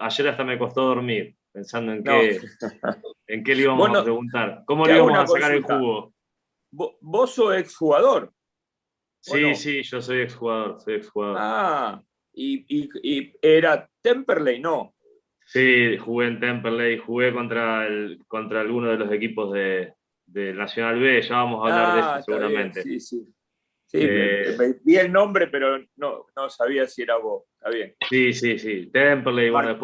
Ayer hasta me costó dormir, pensando en No. en qué le íbamos a preguntar. ¿Cómo te le hago íbamos una a sacar el consulta. jugo? ¿Vos sos exjugador? Sí, no? sí, yo soy exjugador, Ah, y era Temperley, ¿no? Sí, jugué en Temperley, jugué contra alguno de los equipos del Nacional B, ya vamos a hablar de eso Está bien, seguramente. sí, sí. Sí, me vi el nombre, pero no sabía si era vos. Está bien. Sí. Temperley, bueno,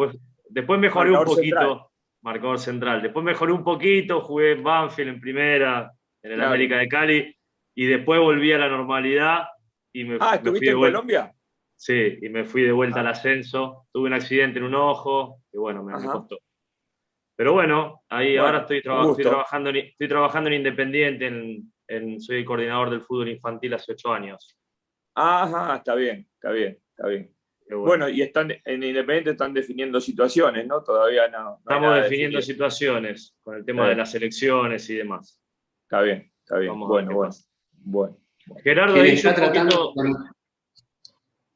después mejoré un Marcador central. poquito, marcador central. Después mejoré un poquito, jugué en Banfield en primera, en el Claro. América de Cali, y después volví a la normalidad y me fui ¿estuviste de en vuelta. Colombia? Sí, y me fui de vuelta al ascenso. Tuve un accidente en un ojo, que bueno, me costó. Pero bueno, ahí ahora estoy trabajando en Independiente, soy el coordinador del fútbol infantil hace 8 años. Está bien. Bueno, Y están en Independiente están definiendo situaciones, ¿no? Todavía no hay estamos nada definiendo definido. situaciones con el tema de las elecciones y demás. Está bien. Vamos a ver qué pasa. Bueno. Gerardo, ahí yo un poquito...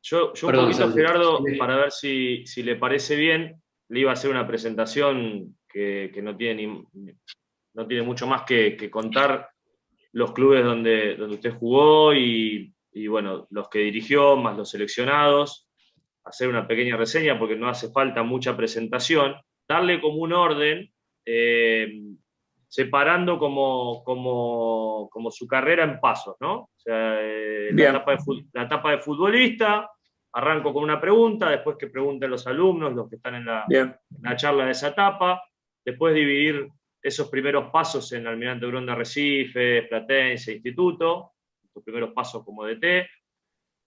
Yo un Perdón, poquito, Santi. Gerardo, para ver si le parece bien, le iba a hacer una presentación que no tiene mucho más que contar los clubes donde usted jugó y bueno, los que dirigió, más los seleccionados, hacer una pequeña reseña porque no hace falta mucha presentación, darle como un orden, separando como su carrera en pasos, ¿no? O sea, la etapa de futbolista, arranco con una pregunta, después que pregunten los alumnos, los que están en la charla de esa etapa, después dividir esos primeros pasos en Almirante Brown de Arrecife, Platense, Instituto, los primeros pasos como DT.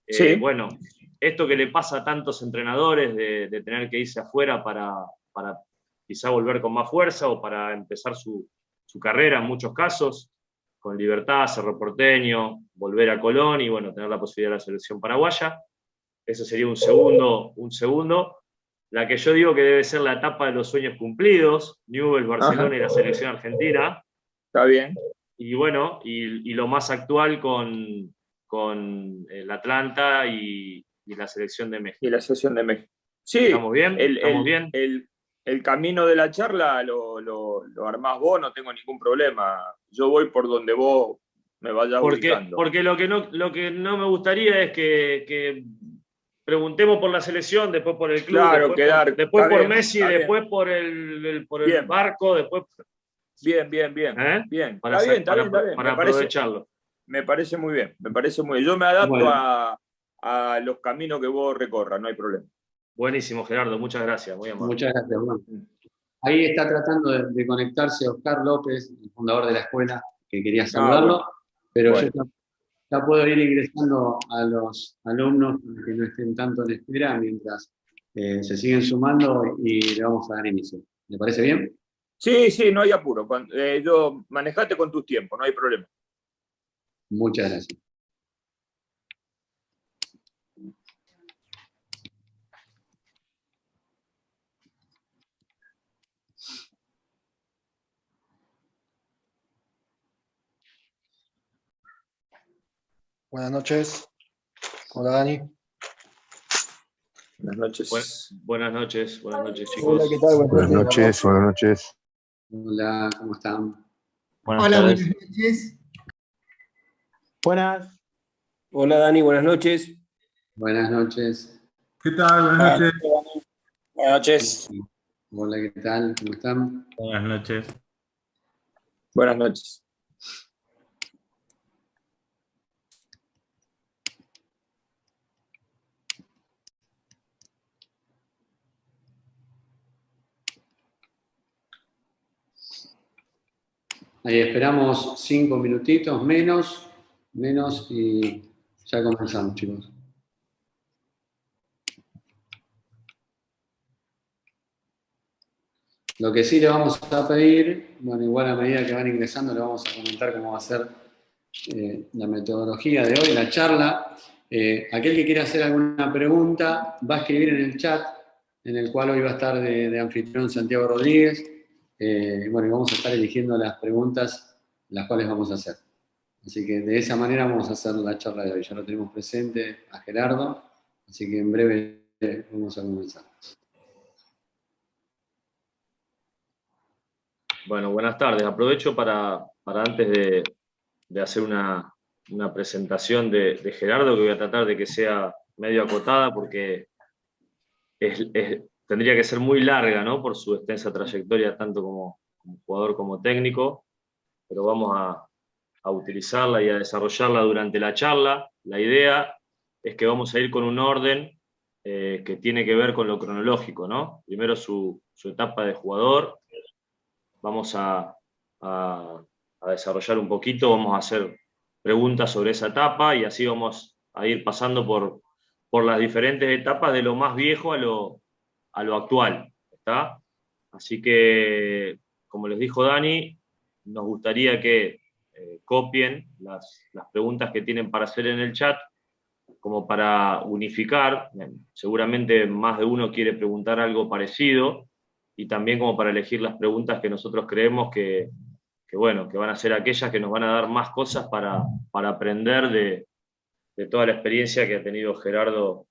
Sí. Bueno, esto que le pasa a tantos entrenadores de tener que irse afuera para quizá volver con más fuerza o para empezar su carrera en muchos casos, con Libertad, Cerro Porteño, volver a Colón y bueno, tener la posibilidad de la selección paraguaya. Eso sería un segundo. La que yo digo que debe ser la etapa de los sueños cumplidos, Newell's, Barcelona y la selección argentina. Está bien. Y bueno, y lo más actual con el Atlanta y la selección de México. Y la selección de México. Sí, ¿Estamos bien? ¿Estamos bien? El camino de la charla lo armás vos, no tengo ningún problema. Yo voy por donde vos me vayas ubicando. Porque lo que no me gustaría es que preguntemos por la selección, después por el club, claro, después por Messi, después por el barco, después... Bien. Para aprovecharlo. Me parece muy bien. Yo me adapto a los caminos que vos recorras, no hay problema. Buenísimo, Gerardo, muchas gracias, muy amable. Muchas gracias, Juan. Ahí está tratando de conectarse Oscar López, el fundador de la escuela, que quería saludarlo, pero yo ya puedo ir ingresando a los alumnos que no estén tanto en espera mientras se siguen sumando y le vamos a dar inicio. ¿Le parece bien? Sí, no hay apuro. Manejate con tus tiempos, no hay problema. Muchas gracias. Buenas noches. Hola, Dani. Buenas noches. Buenas noches, chicos. Hola, ¿qué tal? Buenas noches. Hola, ¿cómo están? Hola, buenas noches. Buenas. Hola, Dani, buenas noches. Buenas noches. ¿Qué tal? Buenas noches. Buenas noches. Hola, ¿qué tal? ¿Cómo están? Buenas noches. Buenas noches. Ahí esperamos 5 minutitos, menos y ya comenzamos, chicos. Lo que sí le vamos a pedir, bueno, igual a medida que van ingresando le vamos a comentar cómo va a ser la metodología de hoy, la charla. Aquel que quiera hacer alguna pregunta va a escribir en el chat, en el cual hoy va a estar de anfitrión Santiago Rodríguez. Bueno, y vamos a estar eligiendo las preguntas las cuales vamos a hacer. Así que de esa manera vamos a hacer la charla de hoy. Ya lo tenemos presente a Gerardo, así que en breve vamos a comenzar. Bueno, buenas tardes. Aprovecho para antes de hacer una presentación de Gerardo, que voy a tratar de que sea medio acotada, porque tendría que ser muy larga, ¿no? Por su extensa trayectoria, tanto como jugador como técnico, pero vamos a utilizarla y a desarrollarla durante la charla. La idea es que vamos a ir con un orden que tiene que ver con lo cronológico, ¿no? Primero su etapa de jugador, vamos a desarrollar un poquito, vamos a hacer preguntas sobre esa etapa y así vamos a ir pasando por las diferentes etapas de lo más viejo a lo actual, ¿está? Así que, como les dijo Dani, nos gustaría que copien las preguntas que tienen para hacer en el chat, como para unificar. Seguramente más de uno quiere preguntar algo parecido, y también como para elegir las preguntas que nosotros creemos que van a ser aquellas que nos van a dar más cosas para aprender de toda la experiencia que ha tenido Gerardo,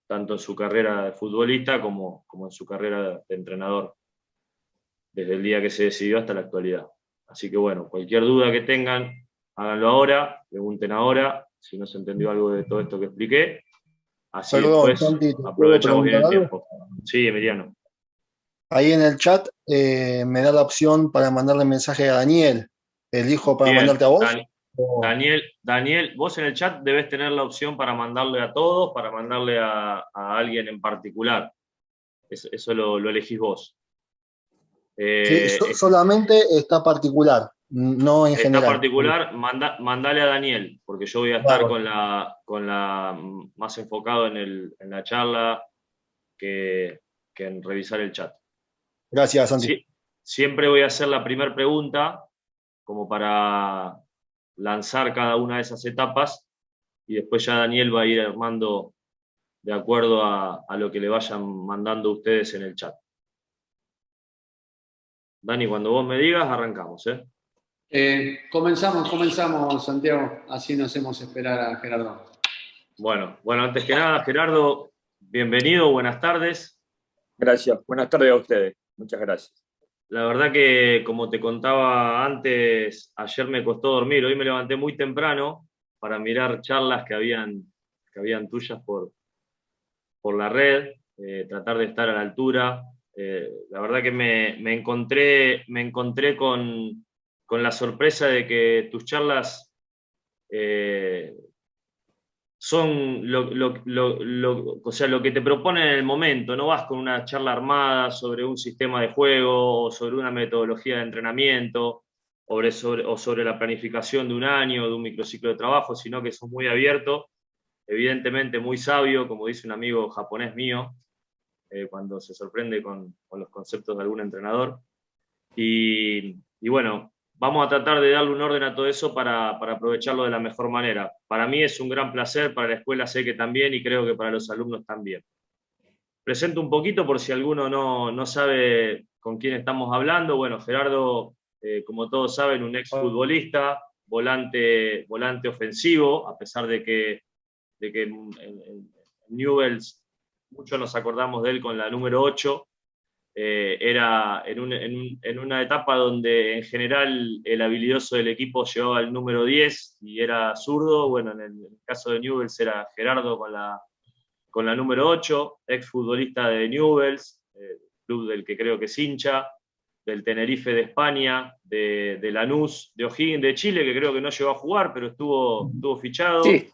tanto en su carrera de futbolista como en su carrera de entrenador, desde el día que se decidió hasta la actualidad. Así que bueno, cualquier duda que tengan, háganlo ahora, pregunten ahora, si no se entendió algo de todo esto que expliqué. Así Perdón, después Santi, ¿te puedo aprovechamos bien el preguntar algo? tiempo. Sí, Emiliano. Ahí en el chat me da la opción para mandarle mensaje a Daniel. ¿Elijo para Bien, mandarte a vos? O- Daniel, vos en el chat debes tener la opción para mandarle a todos, para mandarle a alguien en particular. Eso lo elegís vos. Sí, solamente está particular, no en Está general. particular, mandale a Daniel, porque yo voy a estar Bárbaro. con la más enfocado en la charla que en revisar el chat. Gracias, Santi. Sí, siempre voy a hacer la primera pregunta, como para lanzar cada una de esas etapas, y después ya Daniel va a ir armando de acuerdo a lo que le vayan mandando ustedes en el chat. Dani, cuando vos me digas, arrancamos, ¿eh? Comenzamos, Santiago, así nos hacemos esperar a Gerardo. Bueno, antes que nada, Gerardo, bienvenido, buenas tardes. Gracias. Buenas tardes a ustedes. Muchas gracias. La verdad que, como te contaba antes, ayer me costó dormir. Hoy me levanté muy temprano para mirar charlas que habían tuyas por la red, tratar de estar a la altura. La verdad que me encontré con la sorpresa de que tus charlas son o sea, lo que te proponen en el momento. No vas con una charla armada sobre un sistema de juego o sobre una metodología de entrenamiento o sobre la planificación de un año, de un microciclo de trabajo, sino que sos muy abierto, evidentemente muy sabio, como dice un amigo japonés mío, cuando se sorprende con los conceptos de algún entrenador. Y bueno, vamos a tratar de darle un orden a todo eso para aprovecharlo de la mejor manera. Para mí es un gran placer, para la escuela sé que también, y creo que para los alumnos también. Presento un poquito por si alguno no sabe con quién estamos hablando. Bueno, Gerardo, como todos saben, un exfutbolista, volante ofensivo, a pesar de que en Newell's muchos nos acordamos de él con la número 8. Era en una etapa donde en general el habilidoso del equipo llevaba el número 10 y era zurdo. Bueno, en el caso de Newell's era Gerardo con la número 8, exfutbolista de Newell's, club del que creo que es hincha, del Tenerife de España, de Lanús, de O'Higgins de Chile, que creo que no llegó a jugar, pero estuvo fichado. Sí,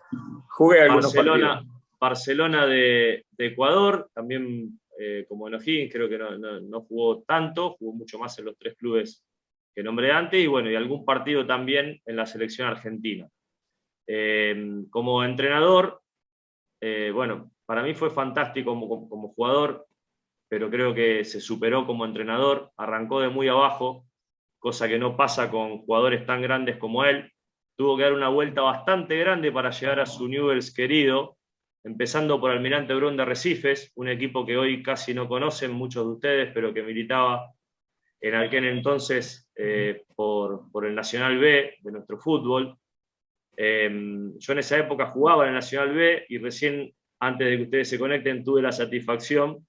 jugué algunos partidos. Barcelona de Ecuador, también como en O'Higgins, creo que no jugó tanto, jugó mucho más en los 3 clubes que nombré antes, y bueno, y algún partido también en la selección argentina. Como entrenador, bueno, para mí fue fantástico como jugador, pero creo que se superó como entrenador, arrancó de muy abajo, cosa que no pasa con jugadores tan grandes como él. Tuvo que dar una vuelta bastante grande para llegar a su Newell's querido, empezando por Almirante Brown de Arrecifes, un equipo que hoy casi no conocen muchos de ustedes, pero que militaba en aquel entonces por el Nacional B de nuestro fútbol. Yo en esa época jugaba en el Nacional B y recién antes de que ustedes se conecten, tuve la satisfacción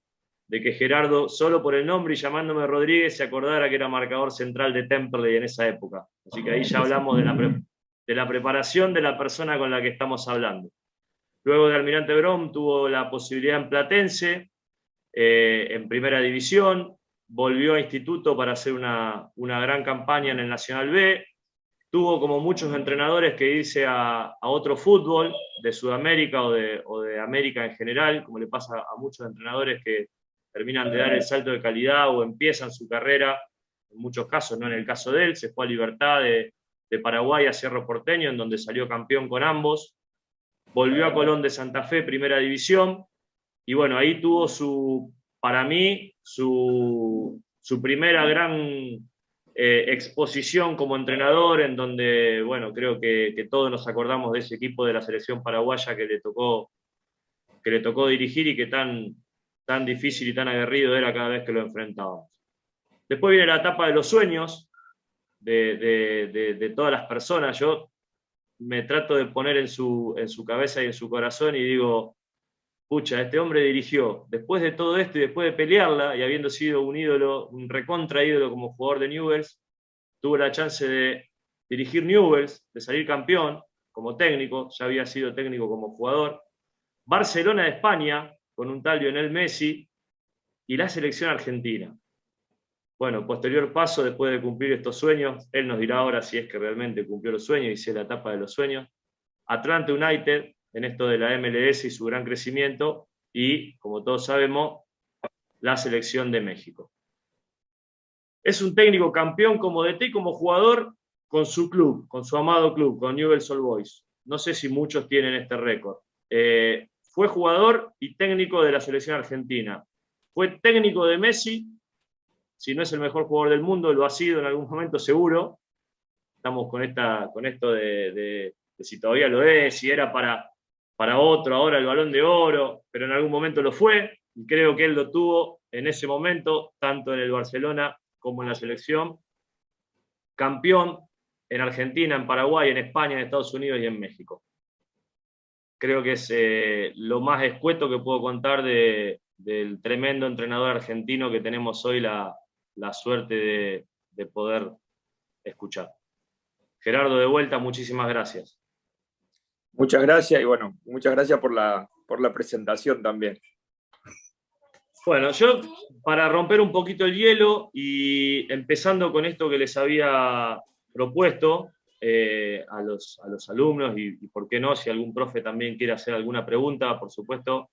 de que Gerardo, solo por el nombre y llamándome Rodríguez, se acordara que era marcador central de Temperley en esa época. Así que ahí ya hablamos de la preparación de la persona con la que estamos hablando. Luego de Almirante Brown tuvo la posibilidad en Platense, en primera división, volvió a Instituto para hacer una gran campaña en el Nacional B, tuvo como muchos entrenadores que irse a otro fútbol de Sudamérica o de América en general, como le pasa a muchos entrenadores que terminan de dar el salto de calidad o empiezan su carrera, en muchos casos, no en el caso de él, se fue a Libertad de Paraguay a Cerro Porteño, en donde salió campeón con ambos, volvió a Colón de Santa Fe, primera división, y bueno, ahí tuvo para mí, su primera gran exposición como entrenador, en donde, bueno, creo que todos nos acordamos de ese equipo de la selección paraguaya que le tocó dirigir y que tan difícil y tan aguerrido era cada vez que lo enfrentábamos. Después viene la etapa de los sueños de todas las personas. Yo me trato de poner en su cabeza y en su corazón y digo, pucha, este hombre dirigió, después de todo esto y después de pelearla, y habiendo sido un ídolo, un recontra ídolo como jugador de Newell's, tuvo la chance de dirigir Newell's, de salir campeón como técnico, ya había sido técnico como jugador, Barcelona de España, con un tal Lionel Messi, y la selección argentina. Bueno, posterior paso, después de cumplir estos sueños, él nos dirá ahora si es que realmente cumplió los sueños y si es la etapa de los sueños, Atlanta United, en esto de la MLS y su gran crecimiento, y, como todos sabemos, la selección de México. Es un técnico campeón como DT y como jugador con su club, con su amado club, con Newell's Old Boys. No sé si muchos tienen este récord. Fue jugador y técnico de la selección argentina. Fue técnico de Messi, si no es el mejor jugador del mundo, lo ha sido en algún momento seguro. Estamos con esto de si todavía lo es, si era para otro ahora el Balón de Oro, pero en algún momento lo fue, y creo que él lo tuvo en ese momento, tanto en el Barcelona como en la selección. Campeón en Argentina, en Paraguay, en España, en Estados Unidos y en México. Creo que es lo más escueto que puedo contar del tremendo entrenador argentino que tenemos hoy la suerte de poder escuchar. Gerardo, de vuelta, muchísimas gracias. Muchas gracias y bueno, muchas gracias por la presentación también. Bueno, yo para romper un poquito el hielo y empezando con esto que les había propuesto a los alumnos y por qué no, si algún profe también quiere hacer alguna pregunta, por supuesto,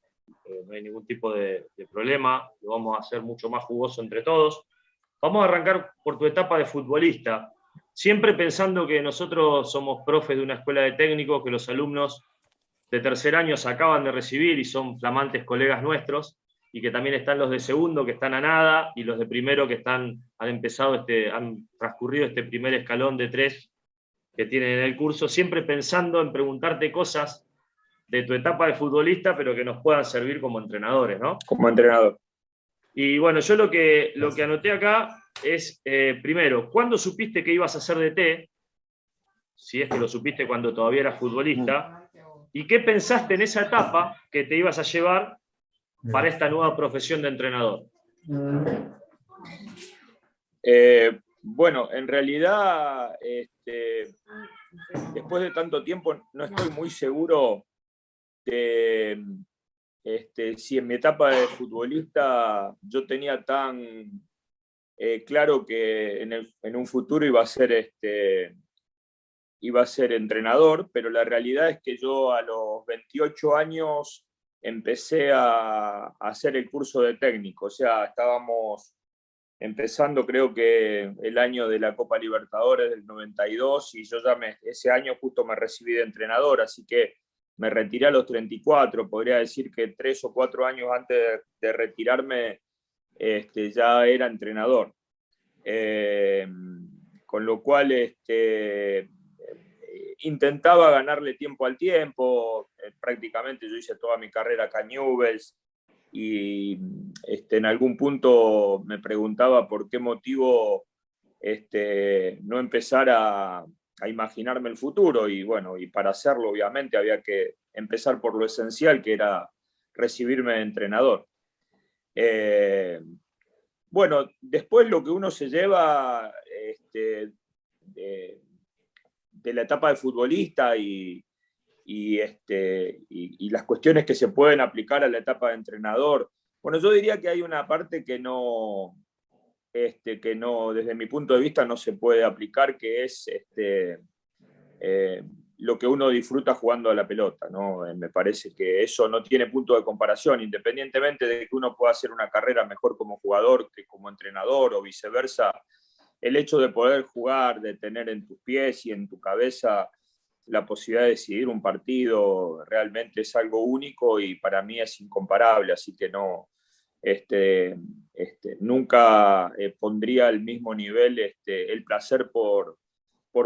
no hay ningún tipo de problema, lo vamos a hacer mucho más jugoso entre todos. Vamos a arrancar por tu etapa de futbolista, siempre pensando que nosotros somos profes de una escuela de técnicos, que los alumnos de tercer año se acaban de recibir y son flamantes colegas nuestros, y que también están los de segundo que están a nada, y los de primero que han transcurrido este primer escalón de 3 que tienen en el curso, siempre pensando en preguntarte cosas de tu etapa de futbolista, pero que nos puedan servir como entrenadores, ¿no? Como entrenador. Y bueno, yo lo que anoté acá es, primero, ¿cuándo supiste que ibas a ser DT? Si es que lo supiste cuando todavía eras futbolista. ¿Y qué pensaste en esa etapa que te ibas a llevar para esta nueva profesión de entrenador? Bueno, en realidad, después de tanto tiempo, no estoy muy seguro de si en mi etapa de futbolista yo tenía tan claro que en un futuro iba a ser entrenador, pero la realidad es que yo a los 28 años empecé a hacer el curso de técnico, o sea, estábamos empezando creo que el año de la Copa Libertadores del 92 y yo ya ese año justo me recibí de entrenador, así que me retiré a los 34, podría decir que 3 o 4 años antes de retirarme ya era entrenador. Con lo cual intentaba ganarle tiempo al tiempo, prácticamente yo hice toda mi carrera acá en Newell's y en algún punto me preguntaba por qué motivo no empezar a imaginarme el futuro y bueno, y para hacerlo obviamente había que empezar por lo esencial que era recibirme de entrenador. Bueno, después lo que uno se lleva de la etapa de futbolista y las cuestiones que se pueden aplicar a la etapa de entrenador. Bueno, yo diría que hay una parte que no, desde mi punto de vista, no se puede aplicar, que es lo que uno disfruta jugando a la pelota, ¿no? Me parece que eso no tiene punto de comparación, independientemente de que uno pueda hacer una carrera mejor como jugador que como entrenador o viceversa. El hecho de poder jugar, de tener en tus pies y en tu cabeza la posibilidad de decidir un partido, realmente es algo único y para mí es incomparable, así que no, nunca pondría al mismo nivel el placer por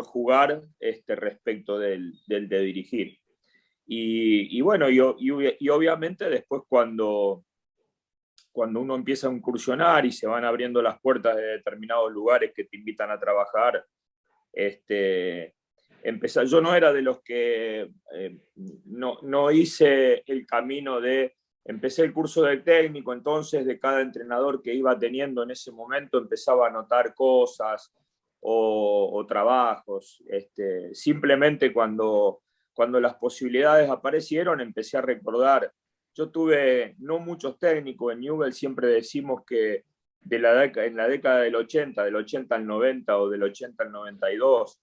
jugar respecto del de dirigir. Y bueno, y obviamente después cuando uno empieza a incursionar y se van abriendo las puertas de determinados lugares que te invitan a trabajar, yo no era de los que no hice el camino de, empecé el curso de técnico, entonces de cada entrenador que iba teniendo en ese momento empezaba a notar cosas o trabajos. Simplemente cuando las posibilidades aparecieron empecé a recordar. Yo tuve no muchos técnicos en Newell's, siempre decimos que en la década del 80 al 90 o del 80 al 92,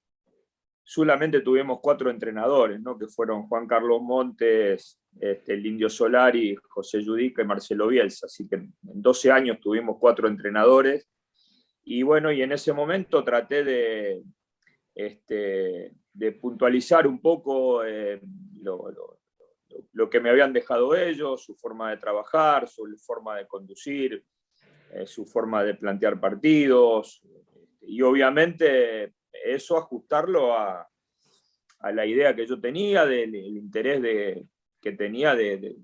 solamente tuvimos 4 entrenadores, ¿no? Que fueron Juan Carlos Montes, el Indio Solari, José Yudica y Marcelo Bielsa. Así que en 12 años tuvimos 4 entrenadores. Y bueno, y en ese momento traté de puntualizar un poco lo que me habían dejado ellos, su forma de trabajar, su forma de conducir, su forma de plantear partidos, y obviamente eso ajustarlo a la idea que yo tenía, del interés que tenía de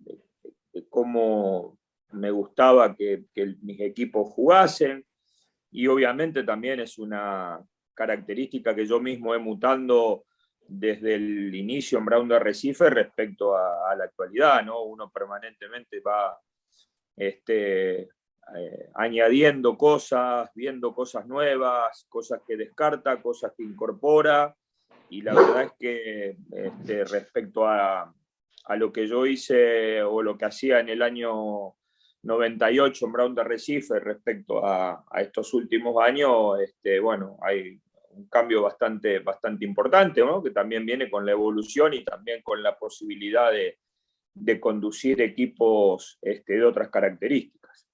cómo me gustaba que mis equipos jugasen, y obviamente también es una característica que yo mismo he mutando desde el inicio en Brown de Arrecife respecto a la actualidad, ¿no? Uno permanentemente va añadiendo cosas, viendo cosas nuevas, cosas que descarta, cosas que incorpora, y la verdad es que respecto a lo que yo hice o lo que hacía en el año 98 en Brown de Arrecife respecto a estos últimos años, bueno, hay un cambio bastante importante, ¿no? Que también viene con la evolución y también con la posibilidad de conducir equipos de otras características.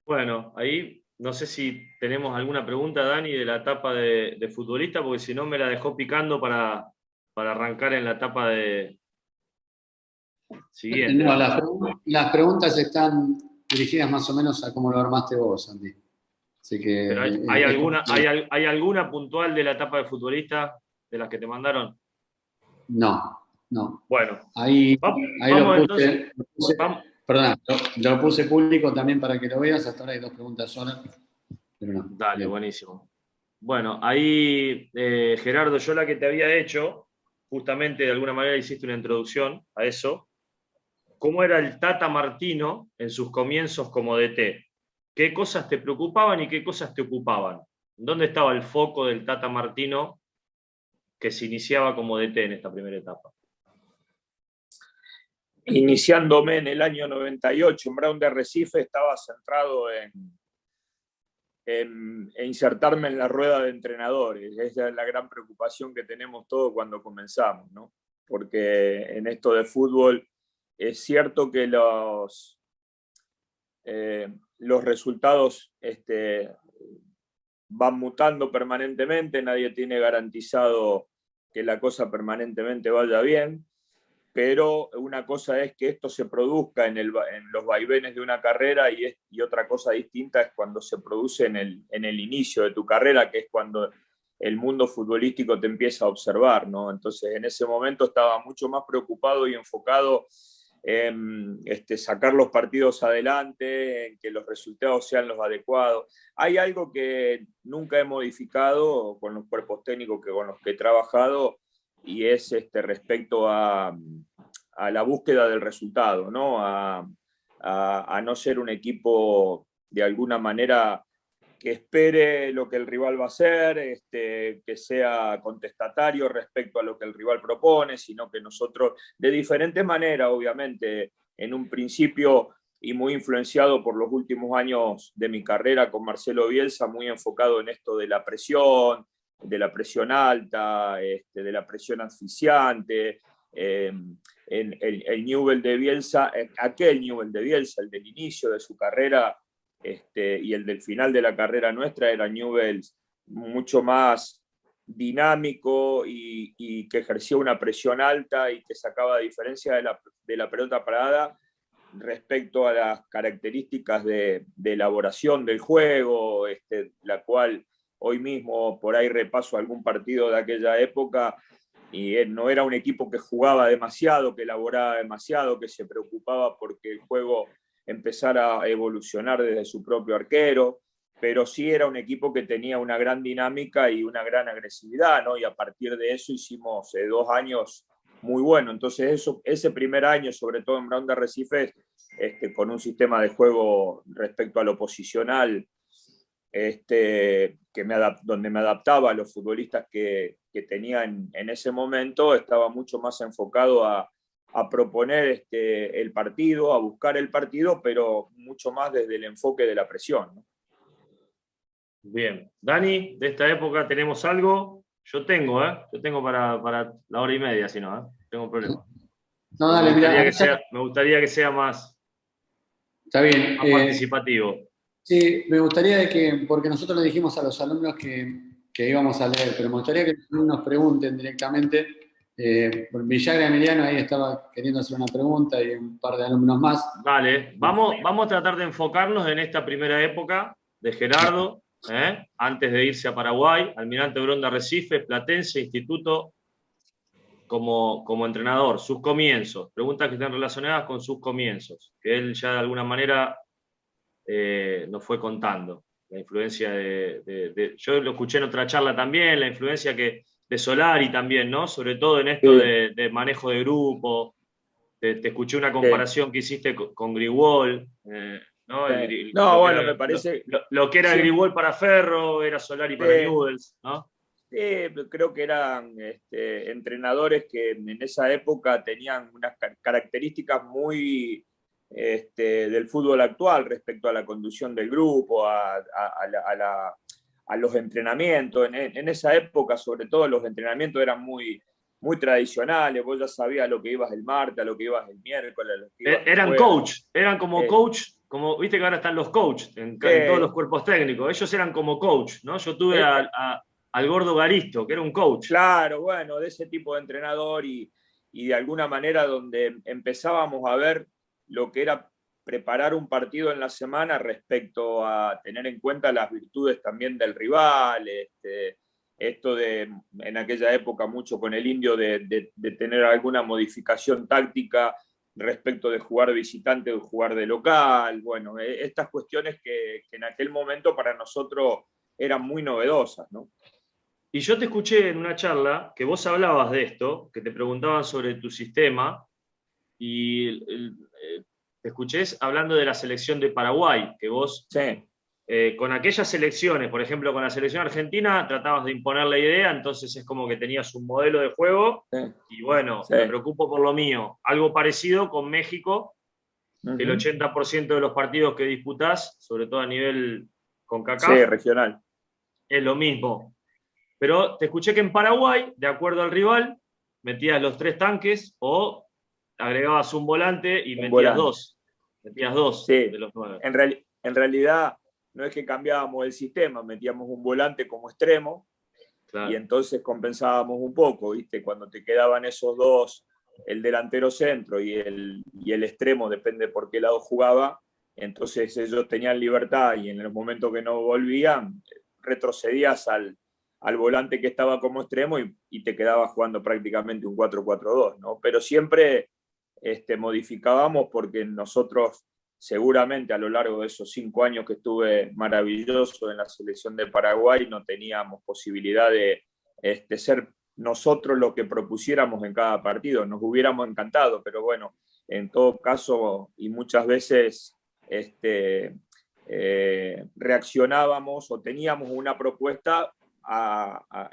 Bueno, ahí no sé si tenemos alguna pregunta, Dani, de la etapa de futbolista, porque si no me la dejó picando para arrancar en la etapa de siguiente. No, las preguntas están dirigidas más o menos a cómo lo armaste vos, Santi. Así que, ¿pero hay alguna puntual de la etapa de futbolista de las que te mandaron? No. Bueno, Ahí vamos entonces. Perdón, lo puse público también para que lo veas. Hasta ahora hay 2 preguntas solas. Pero no. Dale, bien. buenísimo. Bueno, ahí, Gerardo, yo la que te había hecho, justamente de alguna manera hiciste una introducción a eso. ¿Cómo era el Tata Martino en sus comienzos como DT? ¿Qué cosas te preocupaban y qué cosas te ocupaban? ¿Dónde estaba el foco del Tata Martino que se iniciaba como DT en esta primera etapa? Iniciándome en el año 98 en Brown de Arrecife, estaba centrado en insertarme en la rueda de entrenadores. Esa es la gran preocupación que tenemos todos cuando comenzamos, ¿no? Porque en esto de fútbol es cierto que los resultados van mutando permanentemente, nadie tiene garantizado que la cosa permanentemente vaya bien, pero una cosa es que esto se produzca en los vaivenes de una carrera y otra cosa distinta es cuando se produce en el inicio de tu carrera, que es cuando el mundo futbolístico te empieza a observar, ¿no? Entonces en ese momento estaba mucho más preocupado y enfocado en sacar los partidos adelante, en que los resultados sean los adecuados. Hay algo que nunca he modificado con los cuerpos técnicos con los que he trabajado, y es respecto a a la búsqueda del resultado, ¿no? A no ser un equipo de alguna manera que espere lo que el rival va a hacer, que sea contestatario respecto a lo que el rival propone, sino que nosotros, de diferentes maneras, obviamente, en un principio y muy influenciado por los últimos años de mi carrera con Marcelo Bielsa, muy enfocado en esto de la presión alta, de la presión asfixiante, el Newell's de Bielsa, aquel Newell's de Bielsa, el del inicio de su carrera, y el del final de la carrera nuestra, era Newell's mucho más dinámico y que ejercía una presión alta y que sacaba diferencia de la pelota parada respecto a las características de elaboración del juego, la cual hoy mismo por ahí repaso algún partido de aquella época, y no era un equipo que jugaba demasiado, que elaboraba demasiado, que se preocupaba porque el juego empezara a evolucionar desde su propio arquero, pero sí era un equipo que tenía una gran dinámica y una gran agresividad, ¿no? Y a partir de eso hicimos 2 años muy buenos. Entonces ese primer año, sobre todo en Brown de Arrecifes, con un sistema de juego respecto a lo posicional, donde me adaptaba a los futbolistas que tenía en ese momento, estaba mucho más enfocado a proponer el partido, a buscar el partido, pero mucho más desde el enfoque de la presión, ¿no? Bien. Dani, de esta época tenemos algo. Yo tengo para la hora y media, si no, tengo problema. No, dale, Me gustaría que sea más, está bien. más participativo. Sí, me gustaría porque nosotros le dijimos a los alumnos que íbamos a leer, pero me gustaría que los alumnos pregunten directamente. Villagra Emiliano ahí estaba queriendo hacer una pregunta y un par de alumnos más. Vale, vamos a tratar de enfocarnos en esta primera época de Gerardo, antes de irse a Paraguay, Almirante Brown de Arrecifes, Platense, Instituto, como entrenador, sus comienzos, preguntas que están relacionadas con sus comienzos, que él ya de alguna manera nos fue contando. La influencia yo lo escuché en otra charla también, la influencia de Solari también, ¿no? Sobre todo en esto de manejo de grupo. Te escuché una comparación que hiciste con Grigol, ¿no? Bueno, me parece... Lo que era Grigol para Ferro, era Solari para Newell's, ¿no? Creo que eran entrenadores que en esa época tenían unas características muy del fútbol actual respecto a la conducción del grupo, a los entrenamientos. En esa época, sobre todo, los entrenamientos eran muy tradicionales. Vos ya sabías a lo que ibas el martes, a lo que ibas el miércoles, a lo que ibas eran coach, eran como coach, como viste que ahora están los coaches en todos los cuerpos técnicos. Ellos eran como coach, ¿no? Yo tuve al Gordo Garisto, que era un coach. Claro, bueno, de ese tipo de entrenador y de alguna manera donde empezábamos a ver lo que era preparar un partido en la semana respecto a tener en cuenta las virtudes también del rival, esto en aquella época mucho con el Indio de tener alguna modificación táctica respecto de jugar de visitante o jugar de local, bueno, estas cuestiones que en aquel momento para nosotros eran muy novedosas, ¿no? Y yo te escuché en una charla que vos hablabas de esto, que te preguntaban sobre tu sistema, y te escuché hablando de la selección de Paraguay, que vos con aquellas selecciones, por ejemplo con la selección argentina, tratabas de imponer la idea, entonces es como que tenías un modelo de juego, y bueno, me preocupo por lo mío. Algo parecido con México, que el 80% de los partidos que disputás, sobre todo a nivel CONCACAF, regional, es lo mismo. Pero te escuché que en Paraguay, de acuerdo al rival, metías los 3 tanques o agregabas un volante y metías dos. Metías 2 de los 9. En realidad no es que cambiábamos el sistema, metíamos un volante como extremo, claro, y entonces compensábamos un poco, ¿viste? Cuando te quedaban esos 2, el delantero centro y el extremo, depende por qué lado jugaba, entonces ellos tenían libertad y en los momentos que no volvían, retrocedías al volante que estaba como extremo y te quedabas jugando prácticamente un 4-4-2, ¿no? Pero siempre modificábamos porque nosotros seguramente a lo largo de esos 5 años que estuve maravilloso en la selección de Paraguay no teníamos posibilidad de ser nosotros lo que propusiéramos en cada partido. Nos hubiéramos encantado, pero bueno, en todo caso, y muchas veces reaccionábamos o teníamos una propuesta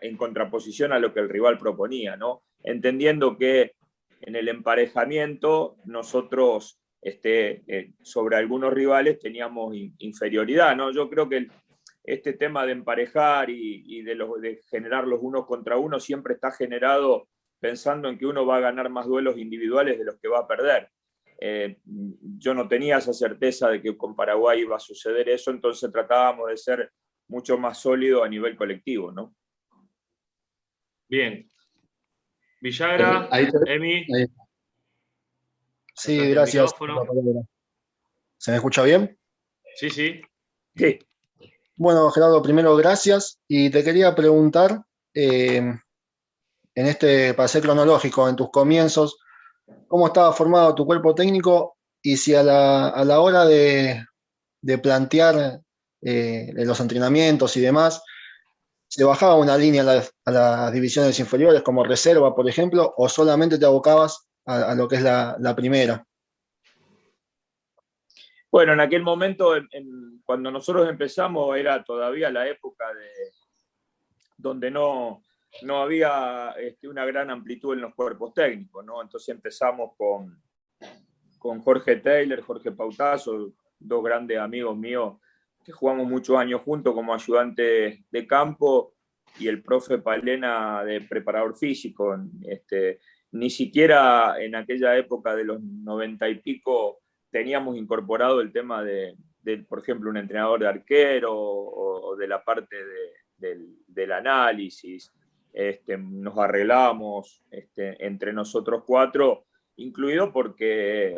en contraposición a lo que el rival proponía, ¿no? Entendiendo que en el emparejamiento nosotros sobre algunos rivales teníamos inferioridad, ¿no? Yo creo que este tema de emparejar y de generar los unos contra unos siempre está generado pensando en que uno va a ganar más duelos individuales de los que va a perder. Yo no tenía esa certeza de que con Paraguay iba a suceder eso, entonces tratábamos de ser mucho más sólido a nivel colectivo, ¿no? Bien. Villagra, Emi. Sí, gracias. ¿Se me escucha bien? Sí, sí. Sí. Bueno, Gerardo, primero gracias. Y te quería preguntar, en este paseo cronológico, en tus comienzos, ¿cómo estaba formado tu cuerpo técnico? Y si a la hora de plantear los entrenamientos y demás, ¿se bajaba una línea a las divisiones inferiores como reserva, por ejemplo, o solamente te abocabas a lo que es la primera? Bueno, en aquel momento, cuando nosotros empezamos, era todavía la época donde no había una gran amplitud en los cuerpos técnicos, ¿no? Entonces empezamos con Jorge Taylor, Jorge Pautazo, dos grandes amigos míos que jugamos muchos años juntos como ayudantes de campo, y el profe Palena de preparador físico. Ni siquiera en aquella época de los 90 y pico teníamos incorporado el tema de por ejemplo, un entrenador de arquero o de la parte del análisis. Nos arreglamos entre nosotros cuatro, incluido porque,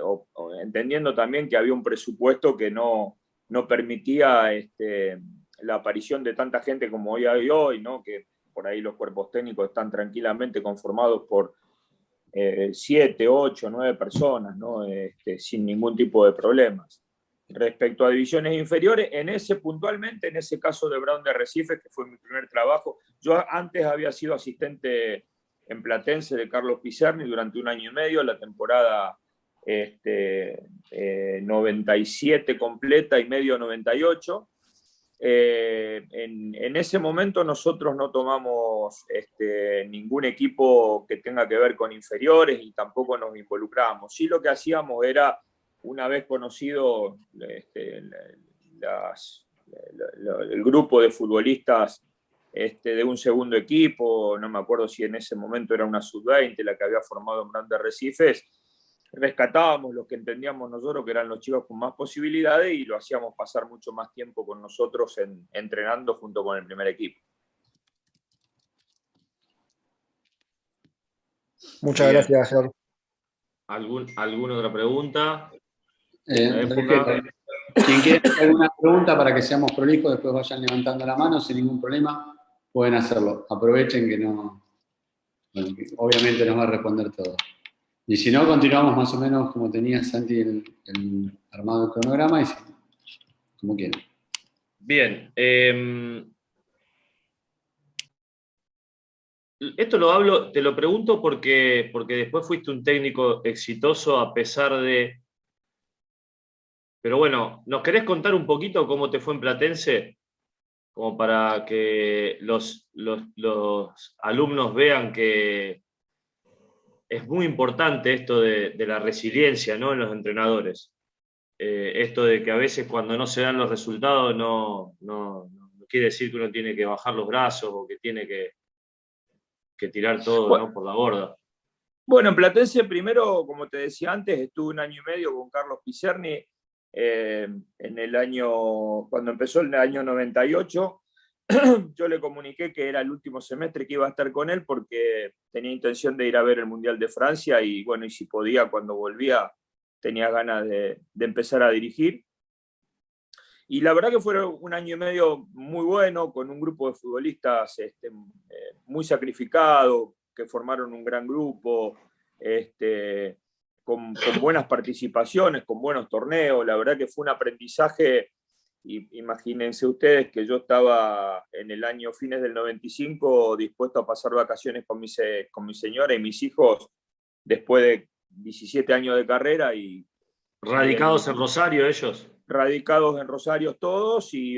entendiendo también que había un presupuesto que no permitía la aparición de tanta gente como hoy hay hoy, ¿no? Que por ahí los cuerpos técnicos están tranquilamente conformados por 7, 8, 9 personas, ¿no? Sin ningún tipo de problemas. Respecto a divisiones inferiores, puntualmente, en ese caso de Brown de Arrecife, que fue mi primer trabajo, yo antes había sido asistente en Platense de Carlos Pizarni durante 1 año y medio, la temporada 97 completa y medio 98. En ese momento nosotros no tomamos ningún equipo que tenga que ver con inferiores y tampoco nos involucrábamos. Sí, lo que hacíamos era, una vez conocido el grupo de futbolistas de un segundo equipo, no me acuerdo si en ese momento era una sub-20 la que había formado en Brown de Arrecifes, rescatábamos lo que entendíamos nosotros que eran los chicos con más posibilidades y lo hacíamos pasar mucho más tiempo con nosotros entrenando junto con el primer equipo. Muchas gracias, Gerardo. ¿Alguna otra pregunta? Quien quiera hacer alguna pregunta para que seamos prolijos, después vayan levantando la mano sin ningún problema, pueden hacerlo. Aprovechen que que obviamente nos va a responder todo. Y si no, continuamos más o menos como tenía Santi el armado del cronograma, y como quieran. Bien. Esto te lo pregunto porque después fuiste un técnico exitoso a pesar de... Pero bueno, ¿nos querés contar un poquito cómo te fue en Platense? Como para que los alumnos vean que es muy importante esto de la resiliencia, ¿no? En los entrenadores. Esto de que a veces cuando no se dan los resultados no quiere decir que uno tiene que bajar los brazos o que tiene que tirar todo, bueno, ¿no? Por la borda. Bueno, en Platense primero, como te decía antes, estuve 1 año y medio con Carlos Pizarni. Cuando empezó el año 98, yo le comuniqué que era el último semestre que iba a estar con él porque tenía intención de ir a ver el Mundial de Francia y bueno, y si podía, cuando volvía, tenía ganas de empezar a dirigir. Y la verdad que fue 1 año y medio muy bueno, con un grupo de futbolistas muy sacrificado, que formaron un gran grupo, con buenas participaciones, con buenos torneos. La verdad que fue un aprendizaje. Y imagínense ustedes que yo estaba en el año fines del 95 dispuesto a pasar vacaciones con mi señora y mis hijos después de 17 años de carrera ¿Radicados en Rosario ellos? Radicados en Rosario todos y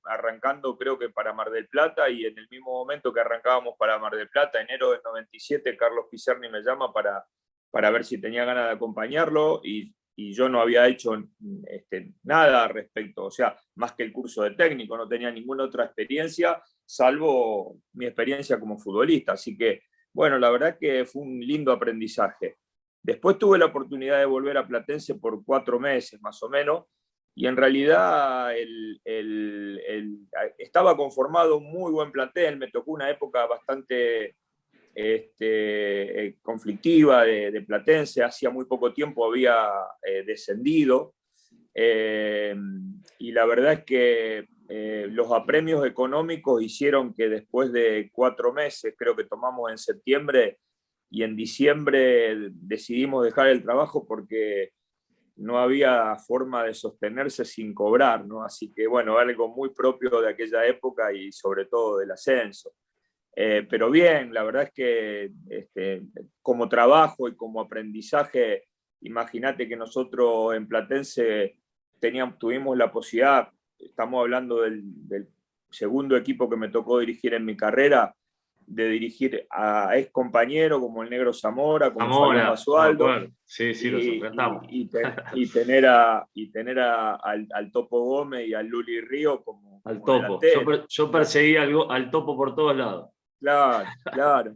arrancando creo que para Mar del Plata, y en el mismo momento que arrancábamos para Mar del Plata, enero del 97, Carlos Pizerni me llama para ver si tenía ganas de acompañarlo y yo no había hecho nada al respecto, o sea, más que el curso de técnico, no tenía ninguna otra experiencia, salvo mi experiencia como futbolista, así que, bueno, la verdad que fue un lindo aprendizaje. Después tuve la oportunidad de volver a Platense por 4 meses más o menos, y en realidad estaba conformado un muy buen plantel, me tocó una época bastante conflictiva de Platense, hacía muy poco tiempo había descendido, y la verdad es que los apremios económicos hicieron que después de 4 meses, creo que tomamos en septiembre, y en diciembre decidimos dejar el trabajo porque no había forma de sostenerse sin cobrar, ¿no? Así que, bueno, algo muy propio de aquella época y sobre todo del ascenso. Pero bien, la verdad es que como trabajo y como aprendizaje, imagínate que nosotros en Platense tuvimos la posibilidad, estamos hablando del segundo equipo que me tocó dirigir en mi carrera, de dirigir a ex compañeros como el Negro Zamora, como Fabián Basualdo, sí, los enfrentamos. Y tener al Topo Gómez y al Luli Río como al Topo. Yo perseguí al Topo por todos lados. Claro.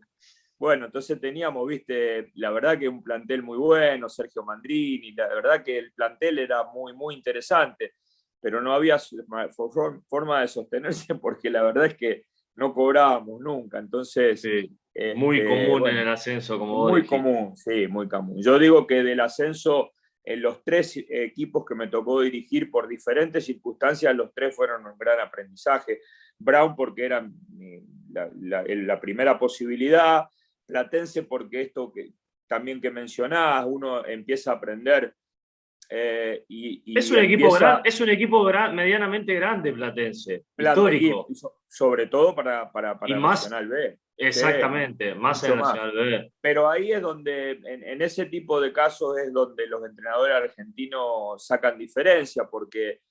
Bueno, entonces teníamos, viste, la verdad que un plantel muy bueno, Sergio Mandrini, la verdad que el plantel era muy, muy interesante, pero no había forma de sostenerse porque la verdad es que no cobrábamos nunca, entonces... Sí, muy común, bueno, en el ascenso, como vos dijiste. Común, sí, muy común. Yo digo que del ascenso, en los 3 equipos que me tocó dirigir por diferentes circunstancias, los 3 fueron un gran aprendizaje. Brown porque era la primera posibilidad, Platense porque esto también que mencionás, uno empieza a aprender. Es un equipo medianamente grande, Platense, histórico. Y sobre todo para Nacional B. Exactamente, sí, más en Nacional B. Pero ahí es donde, en ese tipo de casos, es donde los entrenadores argentinos sacan diferencia, porque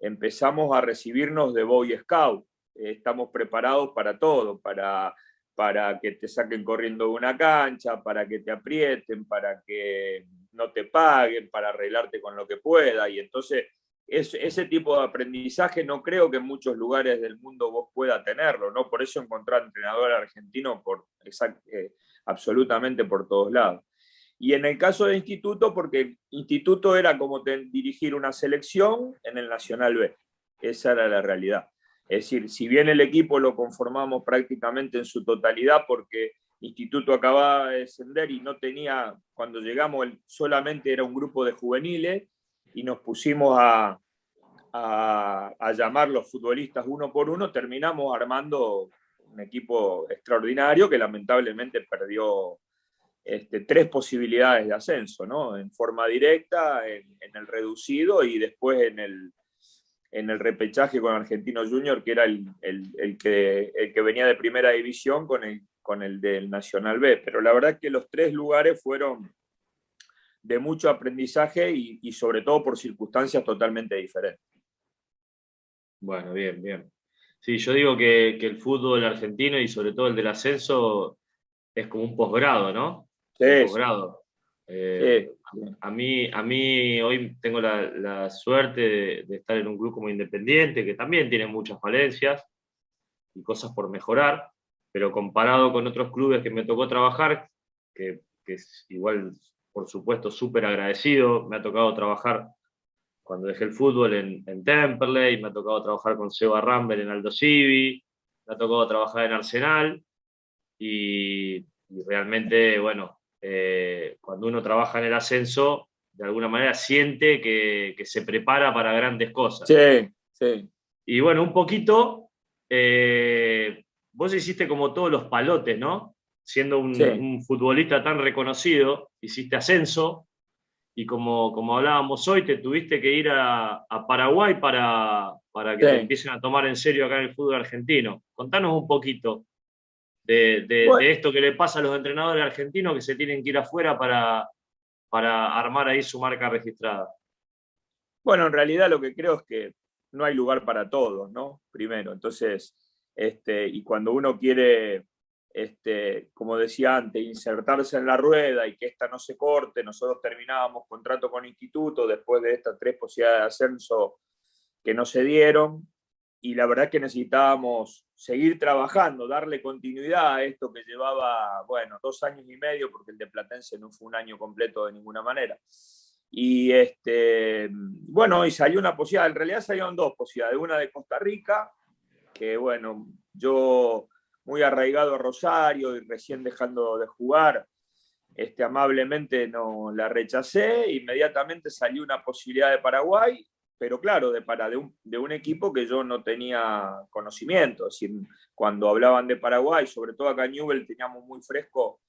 empezamos a recibirnos de Boy Scout. Estamos preparados para todo, para que te saquen corriendo de una cancha, para que te aprieten, para que no te paguen, para arreglarte con lo que pueda. Y entonces ese tipo de aprendizaje no creo que en muchos lugares del mundo vos pueda tenerlo, ¿no? Por eso encontrar entrenador argentino absolutamente por todos lados. Y en el caso de Instituto, porque Instituto era como dirigir una selección en el Nacional B. Esa era la realidad. Es decir, si bien el equipo lo conformamos prácticamente en su totalidad, porque Instituto acababa de descender y no tenía, cuando llegamos solamente era un grupo de juveniles, y nos pusimos a llamar los futbolistas uno por uno, terminamos armando un equipo extraordinario que lamentablemente perdió 3 posibilidades de ascenso, ¿no? En forma directa, en el reducido y después en el repechaje con Argentino Junior, que era el que venía de primera división con el del Nacional B. Pero la verdad es que los 3 lugares fueron de mucho aprendizaje y sobre todo por circunstancias totalmente diferentes. Bueno, bien. Sí, yo digo que el fútbol argentino y sobre todo el del ascenso es como un posgrado, ¿no? Sí. Un posgrado. Sí. A mí hoy tengo la suerte de estar en un club como Independiente, que también tiene muchas falencias y cosas por mejorar, pero comparado con otros clubes que me tocó trabajar, que es igual, por supuesto, súper agradecido. Me ha tocado trabajar cuando dejé el fútbol en Temperley, me ha tocado trabajar con Seba Rambert en Aldo Civi, me ha tocado trabajar en Arsenal, y realmente, bueno, cuando uno trabaja en el ascenso, de alguna manera siente que se prepara para grandes cosas. Sí. Y bueno, un poquito, vos hiciste como todos los palotes, ¿no? Siendo un futbolista tan reconocido, hiciste ascenso, y como hablábamos hoy, te tuviste que ir a Paraguay para que te Sí. empiecen a tomar en serio acá en el fútbol argentino. Contanos un poquito Bueno, de esto que le pasa a los entrenadores argentinos que se tienen que ir afuera para armar ahí su marca registrada. bueno, en realidad lo que creo es que no hay lugar para todos, ¿no? Primero, entonces, y cuando uno quiere, como decía antes, insertarse en la rueda y que esta no se corte, nosotros terminábamos contrato con Instituto después de estas 3 posibilidades de ascenso que no se dieron, y la verdad es que necesitábamos seguir trabajando, darle continuidad a esto que llevaba, bueno, 2 años y medio, porque el de Platense no fue un año completo de ninguna manera. Y bueno, y salió una posibilidad, en realidad salieron 2 posibilidades, una de Costa Rica, que bueno, yo muy arraigado a Rosario y recién dejando de jugar, amablemente no la rechacé, inmediatamente salió una posibilidad de Paraguay, pero claro, de un equipo que yo no tenía conocimiento. Es decir, cuando hablaban de Paraguay, sobre todo acá en Newell, teníamos muy fresco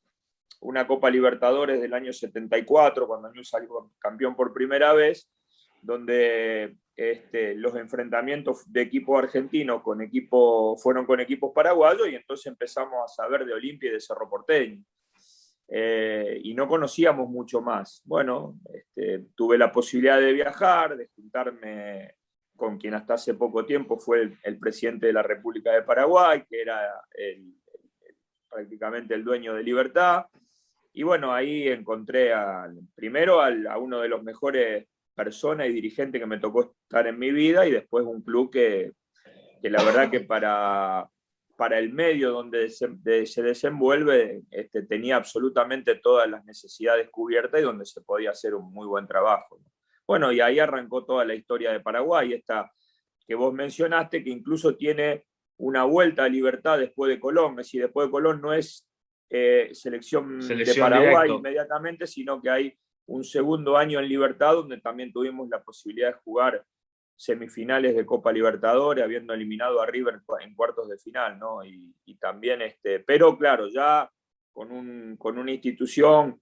una Copa Libertadores del año 74, cuando Newell salió campeón por primera vez, donde los enfrentamientos de equipos argentinos fueron con equipos paraguayos, y entonces empezamos a saber de Olimpia y de Cerro Porteño. Y no conocíamos mucho más. Bueno, tuve la posibilidad de viajar, de juntarme con quien hasta hace poco tiempo fue el presidente de la República de Paraguay, que era prácticamente el dueño de Libertad. Y bueno, ahí encontré primero a uno de los mejores personas y dirigentes que me tocó estar en mi vida, y después un club que la verdad que para el medio donde se desenvuelve, tenía absolutamente todas las necesidades cubiertas y donde se podía hacer un muy buen trabajo. Bueno, y ahí arrancó toda la historia de Paraguay, esta que vos mencionaste, que incluso tiene una vuelta a Libertad después de Colón. Es decir, después de Colón no es selección de Paraguay directo. inmediatamente, sino que hay un segundo año en Libertad donde también tuvimos la posibilidad de jugar semifinales de Copa Libertadores, habiendo eliminado a River en cuartos de final, ¿no? Y también, pero claro, ya con una institución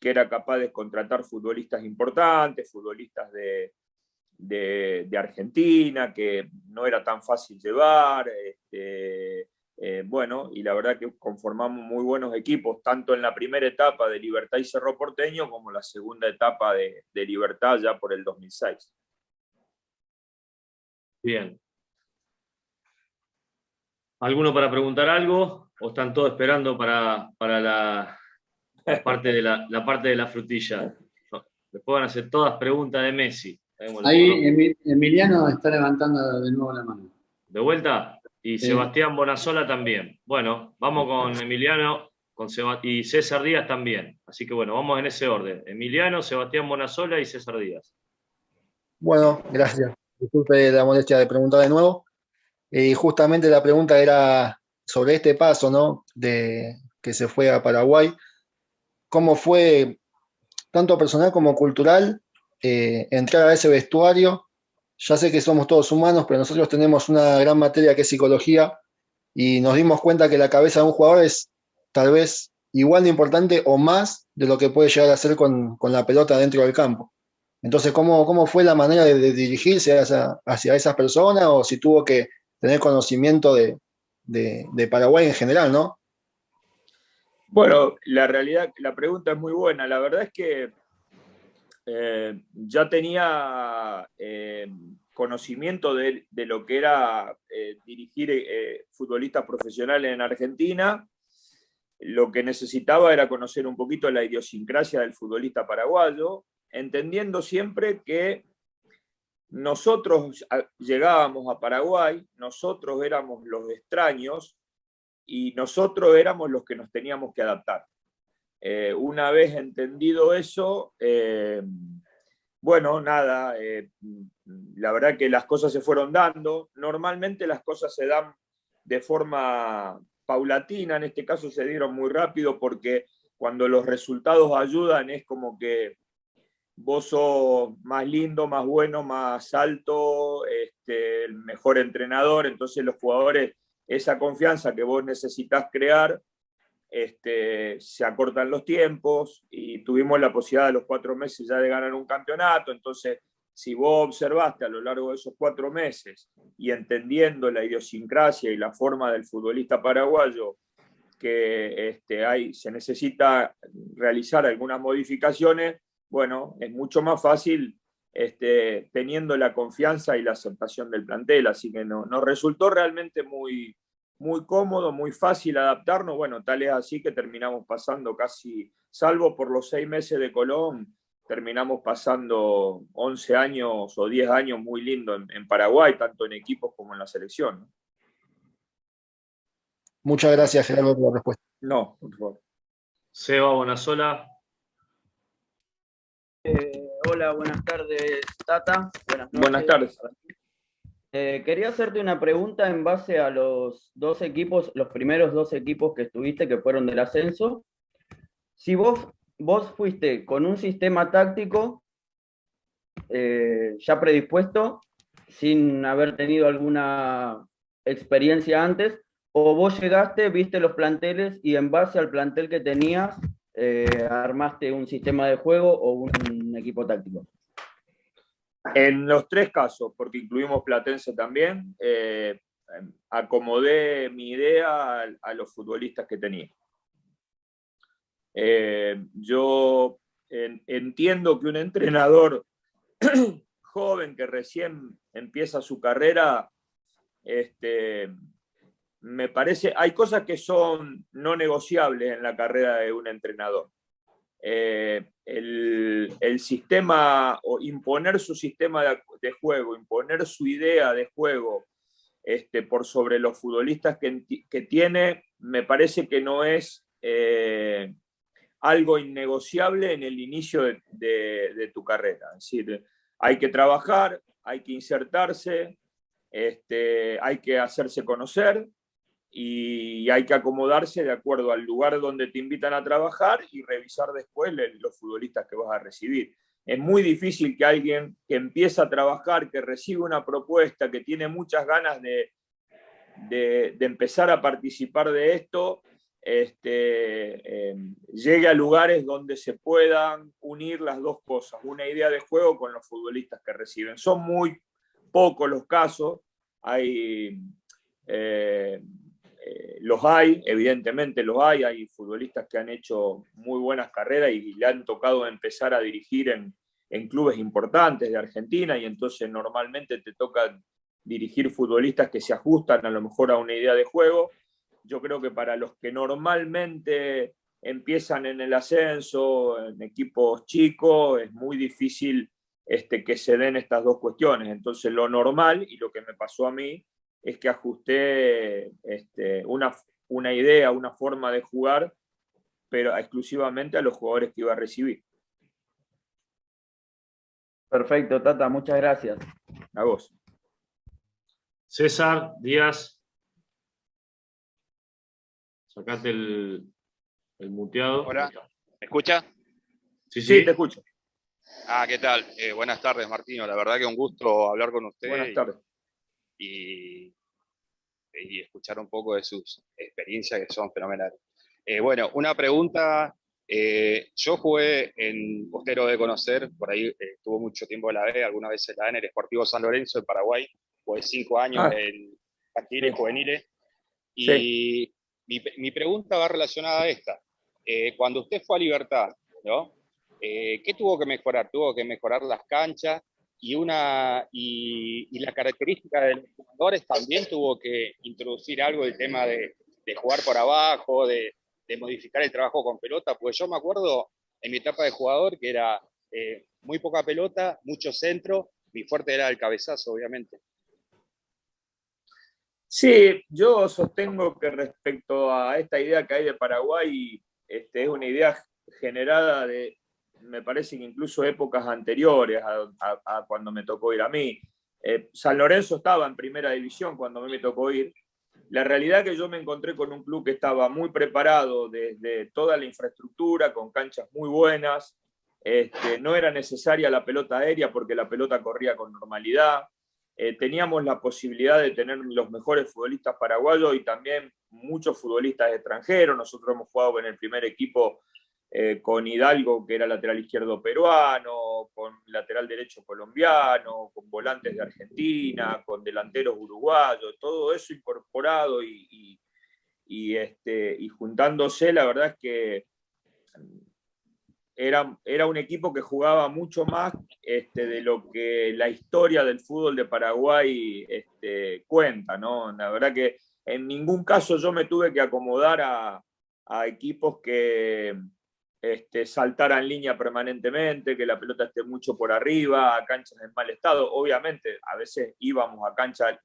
que era capaz de contratar futbolistas importantes, futbolistas de Argentina, que no era tan fácil llevar, bueno, y la verdad que conformamos muy buenos equipos, tanto en la primera etapa de Libertad y Cerro Porteño, como la segunda etapa de Libertad ya por el 2006. Bien. ¿Alguno para preguntar algo? ¿O están todos esperando para la parte la parte de la frutilla? No, después van a hacer todas preguntas de Messi. Ahí Emiliano está levantando de nuevo la mano. ¿De vuelta? Y Sí. Sebastián Bonasola también. Bueno, vamos con Emiliano y César Díaz también. Así que bueno, vamos en ese orden. Emiliano, Sebastián Bonasola y César Díaz. Bueno, gracias. Disculpe la molestia de preguntar de nuevo. Y justamente la pregunta era sobre este paso, ¿no? Que se fue a Paraguay. ¿Cómo fue, tanto personal como cultural, entrar a ese vestuario? Ya sé que somos todos humanos, pero nosotros tenemos una gran materia que es psicología, y nos dimos cuenta que la cabeza de un jugador es tal vez igual de importante o más de lo que puede llegar a ser con la pelota dentro del campo. Entonces, ¿cómo fue la manera de dirigirse hacia esas personas, o si tuvo que tener conocimiento de Paraguay en general, ¿no? Bueno, la pregunta es muy buena. La verdad es que ya tenía conocimiento de lo que era dirigir futbolistas profesionales en Argentina. Lo que necesitaba era conocer un poquito la idiosincrasia del futbolista paraguayo, entendiendo siempre que nosotros llegábamos a Paraguay, nosotros éramos los extraños y nosotros éramos los que nos teníamos que adaptar. Una vez entendido eso, bueno, nada, la verdad que las cosas se fueron dando. Normalmente las cosas se dan de forma paulatina, en este caso se dieron muy rápido, porque cuando los resultados ayudan es como que vos sos más lindo, más bueno, más alto, el mejor entrenador, entonces los jugadores, esa confianza que vos necesitas crear, se acortan los tiempos y tuvimos la posibilidad a los 4 meses ya de ganar un campeonato. Entonces, si vos observaste a lo largo de esos 4 meses y entendiendo la idiosincrasia y la forma del futbolista paraguayo, que se necesita realizar algunas modificaciones, bueno, es mucho más fácil teniendo la confianza y la aceptación del plantel. Así que nos resultó realmente muy, muy cómodo, muy fácil adaptarnos. Bueno, tal es así que terminamos pasando casi, salvo por los 6 meses de Colón, terminamos pasando 11 años o 10 años muy lindos en Paraguay, tanto en equipos como en la selección, ¿no? Muchas gracias, Gerardo, por la respuesta. No, por favor. Seba Bonasola. Hola, buenas tardes, Tata. Buenas noches. Buenas tardes. Quería hacerte una pregunta en base a los 2 equipos, los primeros 2 equipos que estuviste, que fueron del ascenso. Si vos fuiste con un sistema táctico ya predispuesto, sin haber tenido alguna experiencia antes, o vos llegaste, viste los planteles y en base al plantel que tenías, armaste un sistema de juego o un equipo táctico. En los 3 casos, porque incluimos Platense también, acomodé mi idea a los futbolistas que tenía. Yo entiendo que un entrenador joven que recién empieza su carrera, me parece, hay cosas que son no negociables en la carrera de un entrenador. El sistema, o imponer su sistema de juego, imponer su idea de juego por sobre los futbolistas que tiene, me parece que no es algo innegociable en el inicio de tu carrera. Es decir, hay que trabajar, hay que insertarse, hay que hacerse conocer y hay que acomodarse de acuerdo al lugar donde te invitan a trabajar y revisar después los futbolistas que vas a recibir. Es muy difícil que alguien que empieza a trabajar, que recibe una propuesta, que tiene muchas ganas de empezar a participar de esto, llegue a lugares donde se puedan unir las 2 cosas, una idea de juego con los futbolistas que reciben. Son muy pocos los casos, los hay, evidentemente los hay futbolistas que han hecho muy buenas carreras y le han tocado empezar a dirigir en clubes importantes de Argentina, y entonces normalmente te toca dirigir futbolistas que se ajustan a lo mejor a una idea de juego. Yo creo que para los que normalmente empiezan en el ascenso, en equipos chicos, es muy difícil que se den estas 2 cuestiones. Entonces lo normal, y lo que me pasó a mí, es que ajusté una idea, una forma de jugar, pero exclusivamente a los jugadores que iba a recibir. Perfecto, Tata, muchas gracias. A vos. César Díaz. Sacate el muteado. Hola, ¿me escucha? Sí, te escucho. ¿Qué tal? Buenas tardes, Martino. La verdad que un gusto hablar con usted. Buenas tardes. Y escuchar un poco de sus experiencias que son fenomenales. Bueno, una pregunta. Yo jugué en, usted lo debe conocer, por ahí estuvo mucho tiempo en la B, alguna vez en la N, el Sportivo San Lorenzo en Paraguay, jugué 5 años en infantiles, juveniles. Y sí, mi pregunta va relacionada a esta. Cuando usted fue a Libertad, ¿no? ¿Qué tuvo que mejorar? Tuvo que mejorar las canchas y la característica de los jugadores también tuvo que introducir algo del tema de jugar por abajo, de modificar el trabajo con pelota, pues yo me acuerdo en mi etapa de jugador que era muy poca pelota, mucho centro, mi fuerte era el cabezazo, obviamente. Sí, yo sostengo que respecto a esta idea que hay de Paraguay, es una idea generada me parece que incluso épocas anteriores a cuando me tocó ir a mí. San Lorenzo estaba en primera división cuando a mí me tocó ir. La realidad es que yo me encontré con un club que estaba muy preparado desde toda la infraestructura, con canchas muy buenas. No era necesaria la pelota aérea porque la pelota corría con normalidad. teníamos la posibilidad de tener los mejores futbolistas paraguayos y también muchos futbolistas extranjeros. Nosotros hemos jugado en el primer equipo con Hidalgo, que era lateral izquierdo peruano, con lateral derecho colombiano, con volantes de Argentina, con delanteros uruguayos, todo eso incorporado y juntándose, la verdad es que era un equipo que jugaba mucho más de lo que la historia del fútbol de Paraguay cuenta, ¿no? La verdad que en ningún caso yo me tuve que acomodar a equipos que saltaran línea permanentemente, que la pelota esté mucho por arriba, a canchas en mal estado. Obviamente, a veces íbamos a cancha,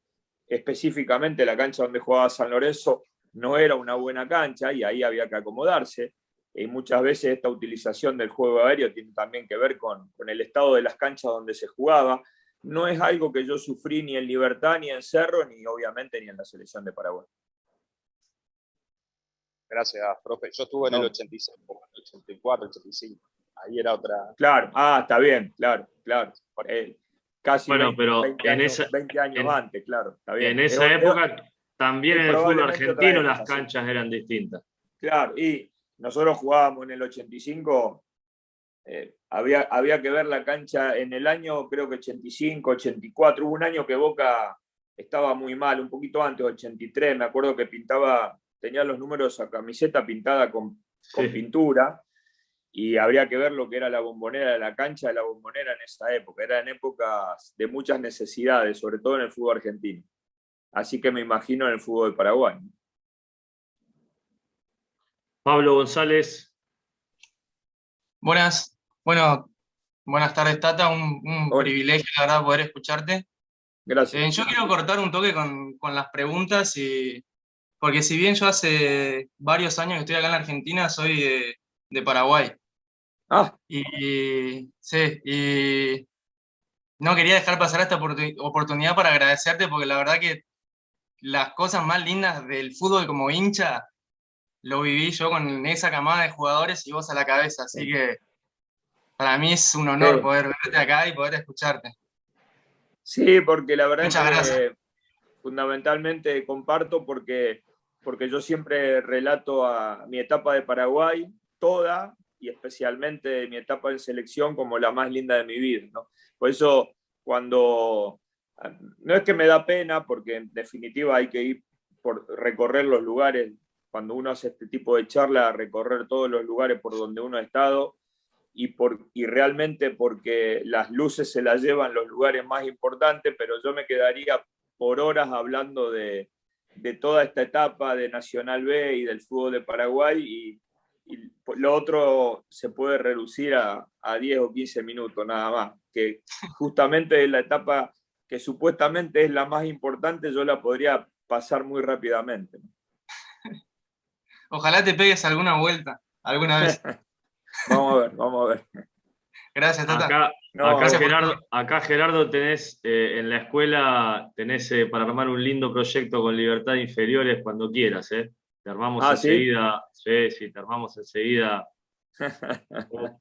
específicamente la cancha donde jugaba San Lorenzo, no era una buena cancha y ahí había que acomodarse. Y muchas veces esta utilización del juego aéreo tiene también que ver con el estado de las canchas donde se jugaba. No es algo que yo sufrí ni en Libertad, ni en Cerro, ni obviamente ni en la selección de Paraguay. Gracias, profe. Yo estuve en el 86, 84, 85. Ahí era otra. Claro, está bien, claro. Casi Bueno, 20, pero 20 años antes, claro. Está bien. En esa época también en el fútbol argentino las canchas eran distintas. Claro, y nosotros jugábamos en el 85, había que ver la cancha en el año, creo que 85, 84. Hubo un año que Boca estaba muy mal, un poquito antes, 83. Me acuerdo que tenía los números a camiseta pintada con pintura, y habría que ver lo que era la Bombonera, la cancha de la Bombonera en esa época. Eran épocas de muchas necesidades, sobre todo en el fútbol argentino. Así que me imagino en el fútbol de Paraguay. Pablo González. Buenas tardes, Tata. Un privilegio, la verdad, poder escucharte. Gracias. Yo quiero cortar un toque con las preguntas, porque si bien yo hace varios años que estoy acá en la Argentina, soy de Paraguay. Y no quería dejar pasar esta oportunidad para agradecerte, porque la verdad que las cosas más lindas del fútbol como hincha lo viví yo con esa camada de jugadores y vos a la cabeza, así que para mí es un honor poder verte acá y poder escucharte. Sí, porque la verdad Muchas gracias. Fundamentalmente comparto porque yo siempre relato a mi etapa de Paraguay, toda, y especialmente mi etapa en selección, como la más linda de mi vida, ¿no? Por eso, no es que me da pena, porque en definitiva hay que ir por recorrer los lugares, cuando uno hace este tipo de charla, recorrer todos los lugares por donde uno ha estado, y realmente porque las luces se las llevan los lugares más importantes, pero yo me quedaría por horas hablando de toda esta etapa de Nacional B y del fútbol de Paraguay, y lo otro se puede reducir a 10 o 15 minutos nada más, que justamente es la etapa que supuestamente es la más importante, yo la podría pasar muy rápidamente. Ojalá te pegues alguna vuelta, alguna vez. Vamos a ver. Gracias, Tata. Acá Gerardo tenés, en la escuela tenés para armar un lindo proyecto con Libertad de Inferiores cuando quieras, Te armamos enseguida. ¿Sí? Te armamos enseguida.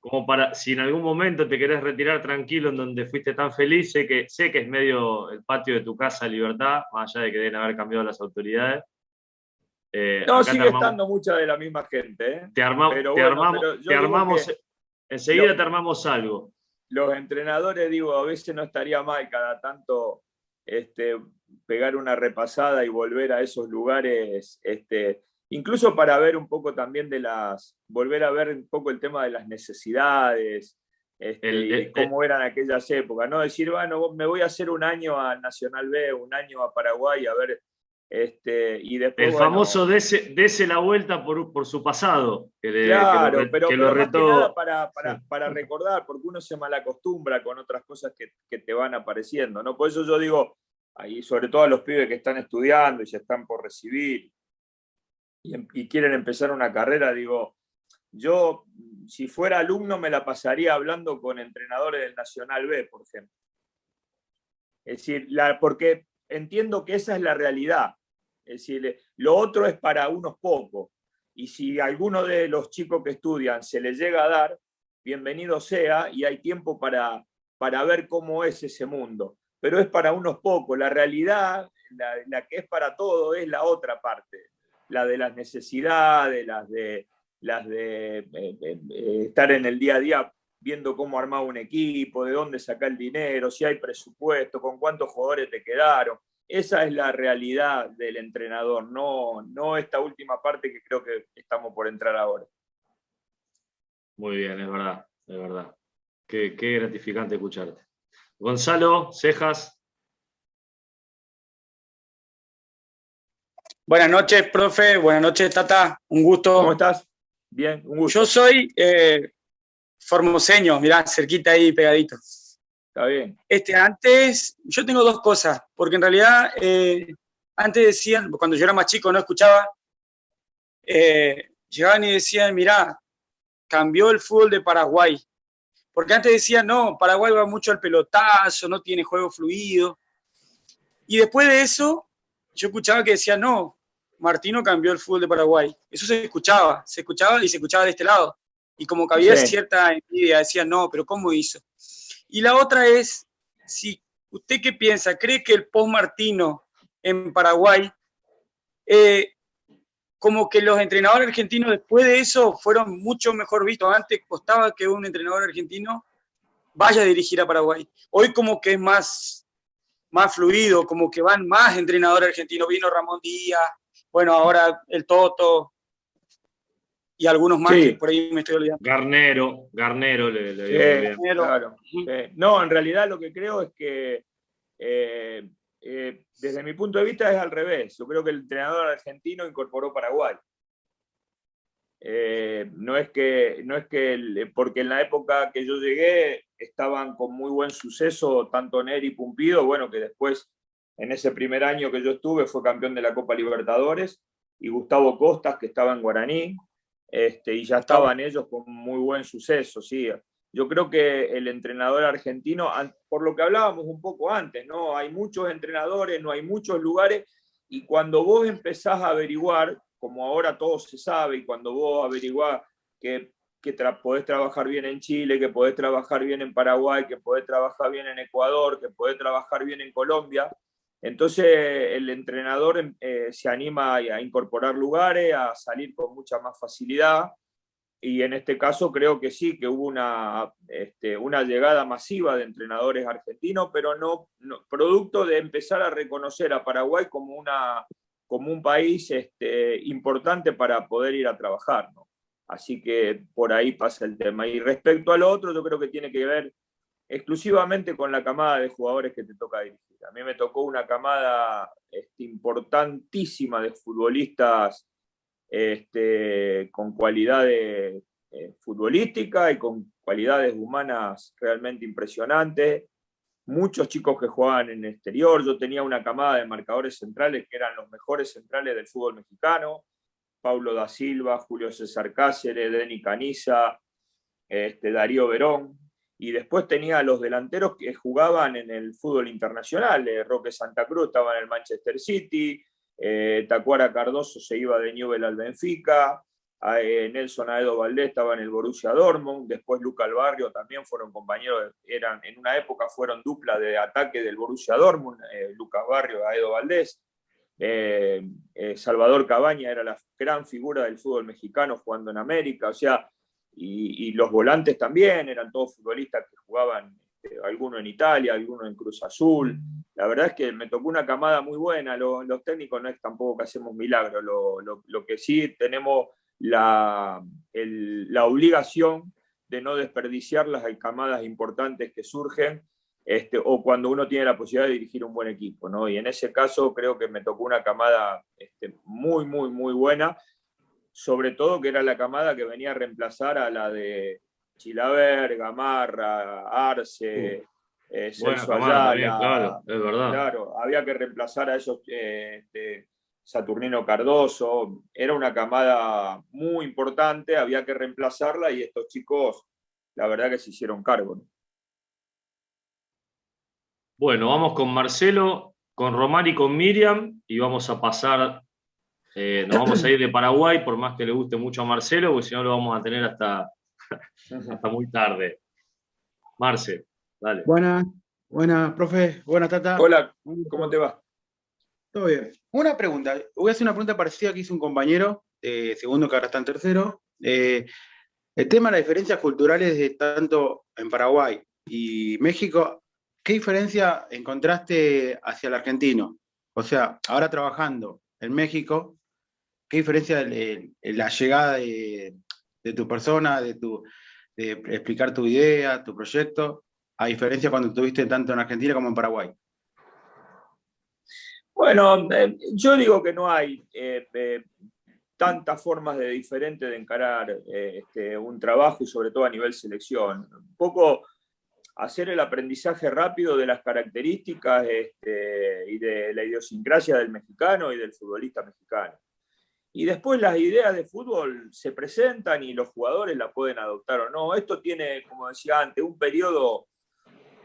Como para, si en algún momento te querés retirar tranquilo en donde fuiste tan feliz, sé que es medio el patio de tu casa Libertad, más allá de que deben haber cambiado las autoridades. Sigue estando mucha de la misma gente. Te armamos enseguida, te armamos algo. Los entrenadores, a veces no estaría mal cada tanto pegar una repasada y volver a esos lugares, incluso para ver un poco también volver a ver un poco el tema de las necesidades, y cómo eran aquellas épocas, no decir, bueno, me voy a hacer un año a Nacional B, un año a Paraguay, a ver. Y después, el famoso dese la vuelta por su pasado, pero lo retó. Más que nada para recordar, porque uno se malacostumbra con otras cosas que te van apareciendo, ¿no? Por eso yo digo, ahí, sobre todo a los pibes que están estudiando y se están por recibir y quieren empezar una carrera, digo, yo, si fuera alumno, me la pasaría hablando con entrenadores del Nacional B, por ejemplo. Es decir, porque entiendo que esa es la realidad. Es decir, lo otro es para unos pocos, y si a alguno de los chicos que estudian se les llega a dar, bienvenido sea, y hay tiempo para ver cómo es ese mundo. pero es para unos pocos. La realidad, la que es para todos, es la otra parte, la de las necesidades, las de estar en el día a día viendo cómo armar un equipo, de dónde sacar el dinero, si hay presupuesto, con cuántos jugadores te quedaron. Esa es la realidad del entrenador, no esta última parte que creo que estamos por entrar ahora. Muy bien, es verdad, es verdad. Qué gratificante escucharte. Gonzalo, Cejas. Buenas noches, profe. Buenas noches, Tata. Un gusto. ¿Cómo estás? Bien, un gusto. Yo soy formoseño, mirá, cerquita ahí, pegadito. Está bien. Antes, yo tengo dos cosas, porque en realidad, antes decían, cuando yo era más chico, no escuchaba, llegaban y decían, mirá, cambió el fútbol de Paraguay. Porque antes decían, no, Paraguay va mucho al pelotazo, no tiene juego fluido. Y después de eso, yo escuchaba que decían, no, Martino cambió el fútbol de Paraguay. Eso se escuchaba y se escuchaba de este lado. Y como que había cierta envidia, decían, no, pero ¿cómo hizo? Y la otra es, si usted qué piensa, ¿cree que el post-Martino en Paraguay, como que los entrenadores argentinos después de eso fueron mucho mejor vistos? Antes costaba que un entrenador argentino vaya a dirigir a Paraguay. Hoy como que es más fluido, como que van más entrenadores argentinos. Vino Ramón Díaz, bueno, ahora el Toto y algunos más que por ahí me estoy olvidando. Garnero le sí, bien. Claro. No, en realidad lo que creo es que desde mi punto de vista es al revés. Yo creo que el entrenador argentino incorporó Paraguay. No es que porque en la época que yo llegué estaban con muy buen suceso tanto Neri y Pumpido, bueno, que después en ese primer año que yo estuve fue campeón de la Copa Libertadores, y Gustavo Costas, que estaba en Guaraní, y ya estaban ellos con muy buen suceso, sí. Yo creo que el entrenador argentino, por lo que hablábamos un poco antes, ¿no? Hay muchos entrenadores, no hay muchos lugares, y cuando vos empezás a averiguar, como ahora todo se sabe, y cuando vos averiguás que podés trabajar bien en Chile, que podés trabajar bien en Paraguay, que podés trabajar bien en Ecuador, que podés trabajar bien en Colombia, entonces el entrenador se anima a incorporar lugares, a salir con mucha más facilidad. Y en este caso creo que sí, que hubo una llegada masiva de entrenadores argentinos, pero no producto de empezar a reconocer a Paraguay como un país importante para poder ir a trabajar, ¿no? Así que por ahí pasa el tema. Y respecto al otro, yo creo que tiene que ver exclusivamente con la camada de jugadores que te toca dirigir. A mí me tocó una camada importantísima de futbolistas con cualidades futbolísticas y con cualidades humanas realmente impresionantes. Muchos chicos que jugaban en el exterior. Yo tenía una camada de marcadores centrales que eran los mejores centrales del fútbol mexicano: Paulo da Silva, Julio César Cáceres, Denny Caniza, Darío Verón. Y después tenía a los delanteros que jugaban en el fútbol internacional. Roque Santa Cruz estaba en el Manchester City, Tacuara Cardoso se iba de Newell's al Benfica, Nelson Aedo Valdés estaba en el Borussia Dortmund, después Luca Albarrio también fueron compañeros, en una época fueron dupla de ataque del Borussia Dortmund, Lucas Barrio, Aedo Valdés. Salvador Cabaña era la gran figura del fútbol mexicano jugando en América, o sea, y los volantes también eran todos futbolistas que jugaban, algunos en Italia, algunos en Cruz Azul. La verdad es que me tocó una camada muy buena. Los técnicos no es tampoco que hacemos milagros, lo que sí tenemos la obligación de no desperdiciar las camadas importantes que surgen, o cuando uno tiene la posibilidad de dirigir un buen equipo, ¿no? Y en ese caso creo que me tocó una camada muy, muy, muy buena, sobre todo que era la camada que venía a reemplazar a la de Chilaver, Gamarra, Arce, Celso Ayala. Claro, es verdad. Claro, había que reemplazar a esos, Saturnino Cardoso. Era una camada muy importante, había que reemplazarla, y estos chicos, la verdad que se hicieron cargo, ¿no? Bueno, vamos con Marcelo, con Román y con Miriam, y vamos a pasar, nos vamos a ir de Paraguay, por más que le guste mucho a Marcelo, porque si no lo vamos a tener hasta muy tarde. Marce, dale. Buenas Buenas, profe. Buenas, Tata. Hola, ¿cómo te va? Todo bien. Una pregunta. Voy a hacer una pregunta parecida que hizo un compañero, segundo que ahora está en tercero. El tema de las diferencias culturales de tanto en Paraguay y México, ¿qué diferencia encontraste hacia el argentino? O sea, ahora trabajando en México, ¿qué diferencia en la llegada de tu persona, de explicar tu idea, tu proyecto, a diferencia cuando estuviste tanto en Argentina como en Paraguay? Bueno, yo digo que no hay tantas formas diferentes de encarar un trabajo y sobre todo a nivel selección. Un poco hacer el aprendizaje rápido de las características y de la idiosincrasia del mexicano y del futbolista mexicano. Y después las ideas de fútbol se presentan y los jugadores las pueden adoptar o no. Esto tiene, como decía antes, un periodo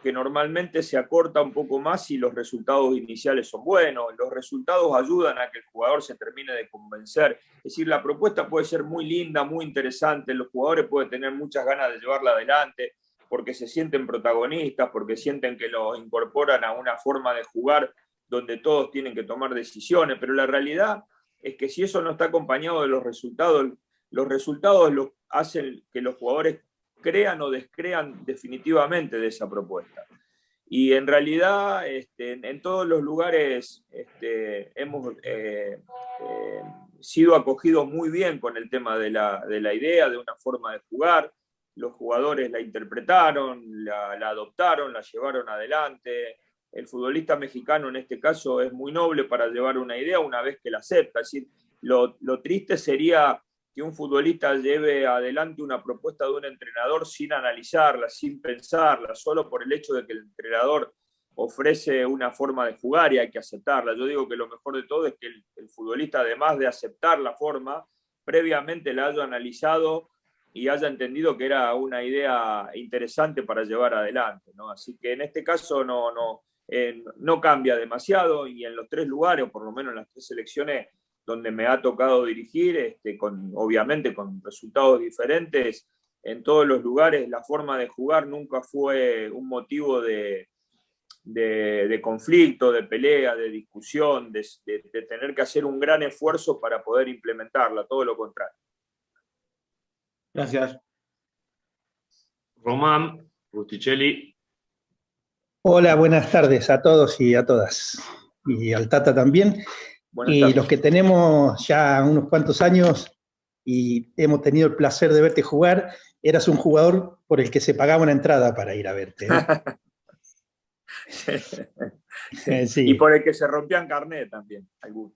que normalmente se acorta un poco más si los resultados iniciales son buenos. Los resultados ayudan a que el jugador se termine de convencer. Es decir, la propuesta puede ser muy linda, muy interesante, los jugadores pueden tener muchas ganas de llevarla adelante porque se sienten protagonistas, porque sienten que los incorporan a una forma de jugar donde todos tienen que tomar decisiones, pero la realidad es que si eso no está acompañado de los resultados hacen que los jugadores crean o descrean definitivamente de esa propuesta. Y en realidad en todos los lugares hemos sido acogidos muy bien con el tema de la idea, de una forma de jugar. Los jugadores la interpretaron, la adoptaron, la llevaron adelante. El futbolista mexicano en este caso es muy noble para llevar una idea una vez que la acepta. Es decir, lo triste sería que un futbolista lleve adelante una propuesta de un entrenador sin analizarla, sin pensarla, solo por el hecho de que el entrenador ofrece una forma de jugar y hay que aceptarla. Yo digo que lo mejor de todo es que el futbolista, además de aceptar la forma, previamente la haya analizado y haya entendido que era una idea interesante para llevar adelante, ¿no? Así que en este caso no cambia demasiado y en los tres lugares, o por lo menos en las tres selecciones donde me ha tocado dirigir, obviamente con resultados diferentes, en todos los lugares la forma de jugar nunca fue un motivo de conflicto, de pelea, de discusión, de tener que hacer un gran esfuerzo para poder implementarla, todo lo contrario. Gracias. Román Rusticelli. Hola, buenas tardes a todos y a todas. Y al Tata también. Y los que tenemos ya unos cuantos años y hemos tenido el placer de verte jugar, eras un jugador por el que se pagaba una entrada para ir a verte, ¿eh? Sí. Y por el que se rompían carnet también, algunos.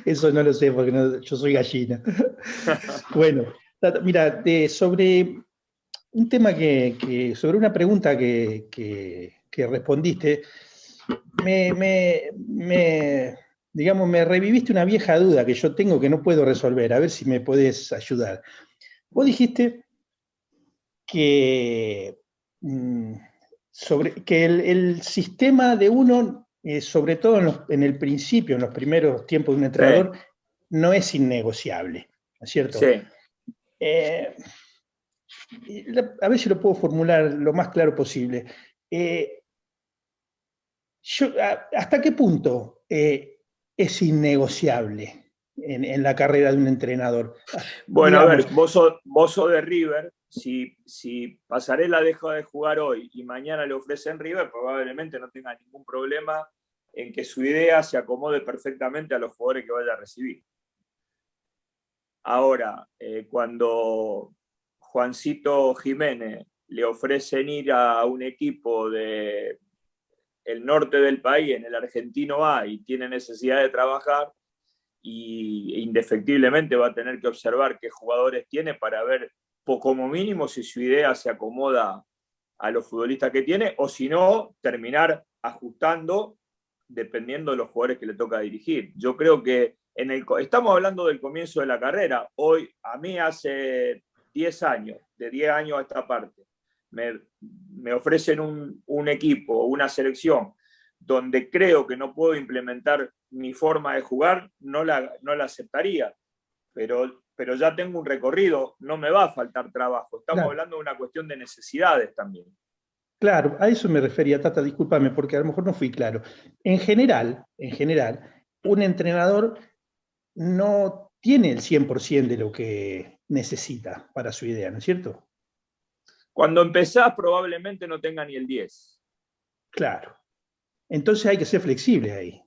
Eso no lo sé porque yo soy gallina. Bueno, Tata, mira, sobre un tema sobre una pregunta que respondiste, digamos, me reviviste una vieja duda que yo tengo que no puedo resolver, a ver si me podés ayudar. Vos dijiste que el sistema de uno, sobre todo en el principio, en los primeros tiempos de un entrenador, no es innegociable, ¿no es cierto? Sí. A ver si lo puedo formular lo más claro posible. ¿Hasta qué punto es innegociable en la carrera de un entrenador? Bueno, digamos, a ver, vos sos de River, si Pasarela deja de jugar hoy y mañana le ofrecen River, probablemente no tenga ningún problema en que su idea se acomode perfectamente a los jugadores que vaya a recibir. Ahora, cuando Juancito Jiménez le ofrecen ir a un equipo de el norte del país, en el Argentino A, y tiene necesidad de trabajar, y indefectiblemente va a tener que observar qué jugadores tiene para ver, como mínimo, si su idea se acomoda a los futbolistas que tiene, o si no, terminar ajustando dependiendo de los jugadores que le toca dirigir. Yo creo que estamos hablando del comienzo de la carrera. Hoy, a mí hace 10 años, de 10 años a esta parte, me ofrecen un equipo, una selección, donde creo que no puedo implementar mi forma de jugar, no la aceptaría. Pero ya tengo un recorrido, no me va a faltar trabajo. Estamos hablando de una cuestión de necesidades también. Claro, a eso me refería, Tata, discúlpame, porque a lo mejor no fui claro. En general, un entrenador no tiene el 100% de lo que necesita para su idea, ¿no es cierto? Cuando empezás probablemente no tenga ni el 10. Claro. Entonces hay que ser flexible ahí.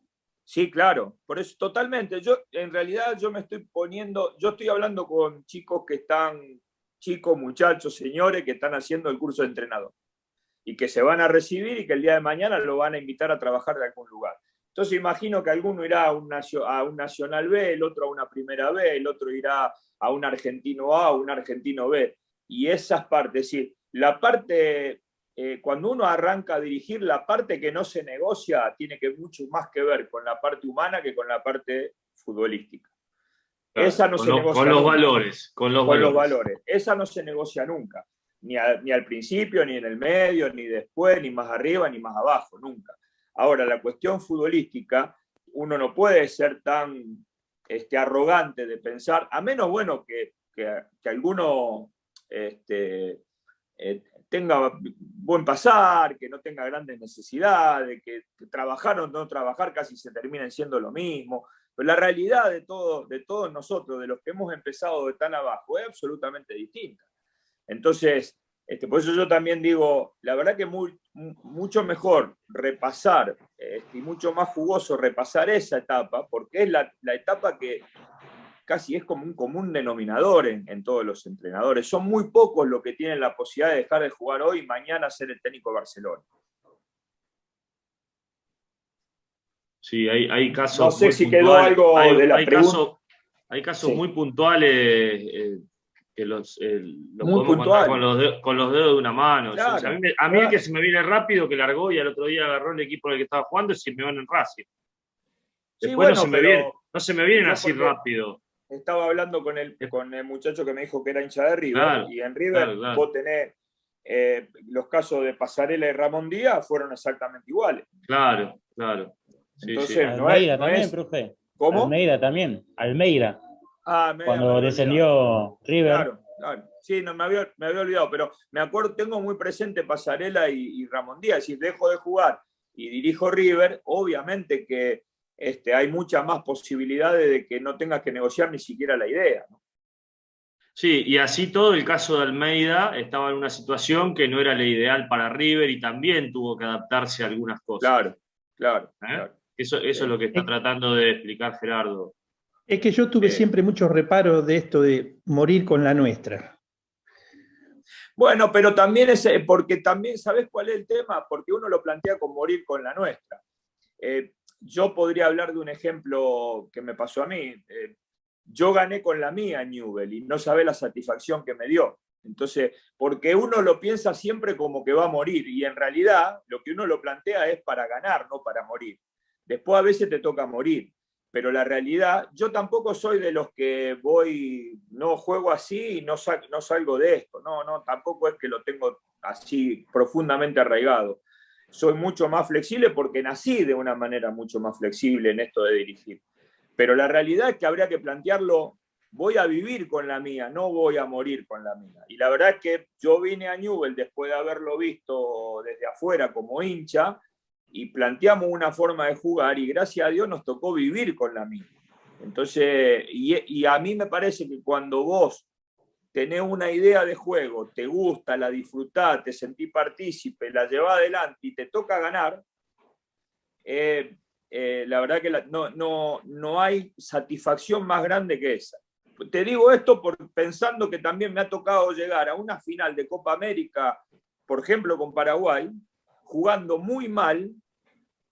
Sí, claro, por eso totalmente. En realidad yo me estoy poniendo, yo estoy hablando con chicos que están, chicos, muchachos, señores que están haciendo el curso de entrenador y que se van a recibir y que el día de mañana lo van a invitar a trabajar de algún lugar. Entonces imagino que alguno irá a un Nacional B, el otro a una Primera B, el otro irá a un Argentino A o un Argentino B. Y esas partes, sí, la parte... cuando uno arranca a dirigir, la parte que no se negocia tiene que mucho más que ver con la parte humana que con la parte futbolística. Claro, esa no se negocia con los nunca. valores. Con los valores. Esa no se negocia nunca. Ni al principio, ni en el medio, ni después, ni más arriba, ni más abajo, nunca. Ahora, la cuestión futbolística, uno no puede ser tan arrogante de pensar, a menos, bueno, que alguno... tenga buen pasar, que no tenga grandes necesidades, que trabajar o no trabajar casi se terminen siendo lo mismo. Pero la realidad de todos nosotros, de los que hemos empezado de tan abajo, es absolutamente distinta. Entonces, por eso yo también digo, la verdad que mucho mejor repasar y mucho más jugoso repasar esa etapa, porque es la etapa que casi es como un común denominador en todos los entrenadores. Son muy pocos los que tienen la posibilidad de dejar de jugar hoy y mañana ser el técnico de Barcelona. Sí, hay casos. No sé si quedó algo de la pregunta. Hay casos muy puntuales que los podemos contar con los dedos de una mano. Claro, o sea, a mí el que se me viene rápido, que largó y al otro día agarró el equipo en el que estaba jugando, es Simeone en Racing. Después sí, bueno, no se me vienen así rápido. Estaba hablando con el muchacho que me dijo que era hincha de River, claro, y en River vos tenés los casos de Pasarela y Ramón Díaz fueron exactamente iguales. Claro. Sí, entonces, Almeida también, profe. ¿Cómo? Almeida también. Almeida. Cuando descendió River. Claro. Sí, no, me había olvidado, pero me acuerdo, tengo muy presente Pasarela y Ramón Díaz. Si dejo de jugar y dirijo River, obviamente que hay muchas más posibilidades de que no tengas que negociar ni siquiera la idea, ¿no? Sí, y así todo el caso de Almeida estaba en una situación que no era la ideal para River y también tuvo que adaptarse a algunas cosas. Claro. Eso es lo que está tratando de explicar Gerardo. Es que yo tuve siempre mucho reparo de esto de morir con la nuestra. Bueno, pero también porque también, ¿sabés cuál es el tema? Porque uno lo plantea con morir con la nuestra. Yo podría hablar de un ejemplo que me pasó a mí. Yo gané con la mía en Newell y no sabés la satisfacción que me dio. Entonces, porque uno lo piensa siempre como que va a morir y en realidad lo que uno lo plantea es para ganar, no para morir. Después a veces te toca morir, pero la realidad, yo tampoco soy de los que no juego así y no salgo de esto. No, tampoco es que lo tengo así profundamente arraigado. Soy mucho más flexible porque nací de una manera mucho más flexible en esto de dirigir. Pero la realidad es que habría que plantearlo, voy a vivir con la mía, no voy a morir con la mía. Y la verdad es que yo vine a Newell después de haberlo visto desde afuera como hincha y planteamos una forma de jugar y gracias a Dios nos tocó vivir con la mía. Entonces, y a mí me parece que cuando vos tenés una idea de juego, te gusta, la disfrutás, te sentís partícipe, la llevás adelante y te toca ganar, la verdad que no hay satisfacción más grande que esa. Te digo esto pensando que también me ha tocado llegar a una final de Copa América, por ejemplo con Paraguay, jugando muy mal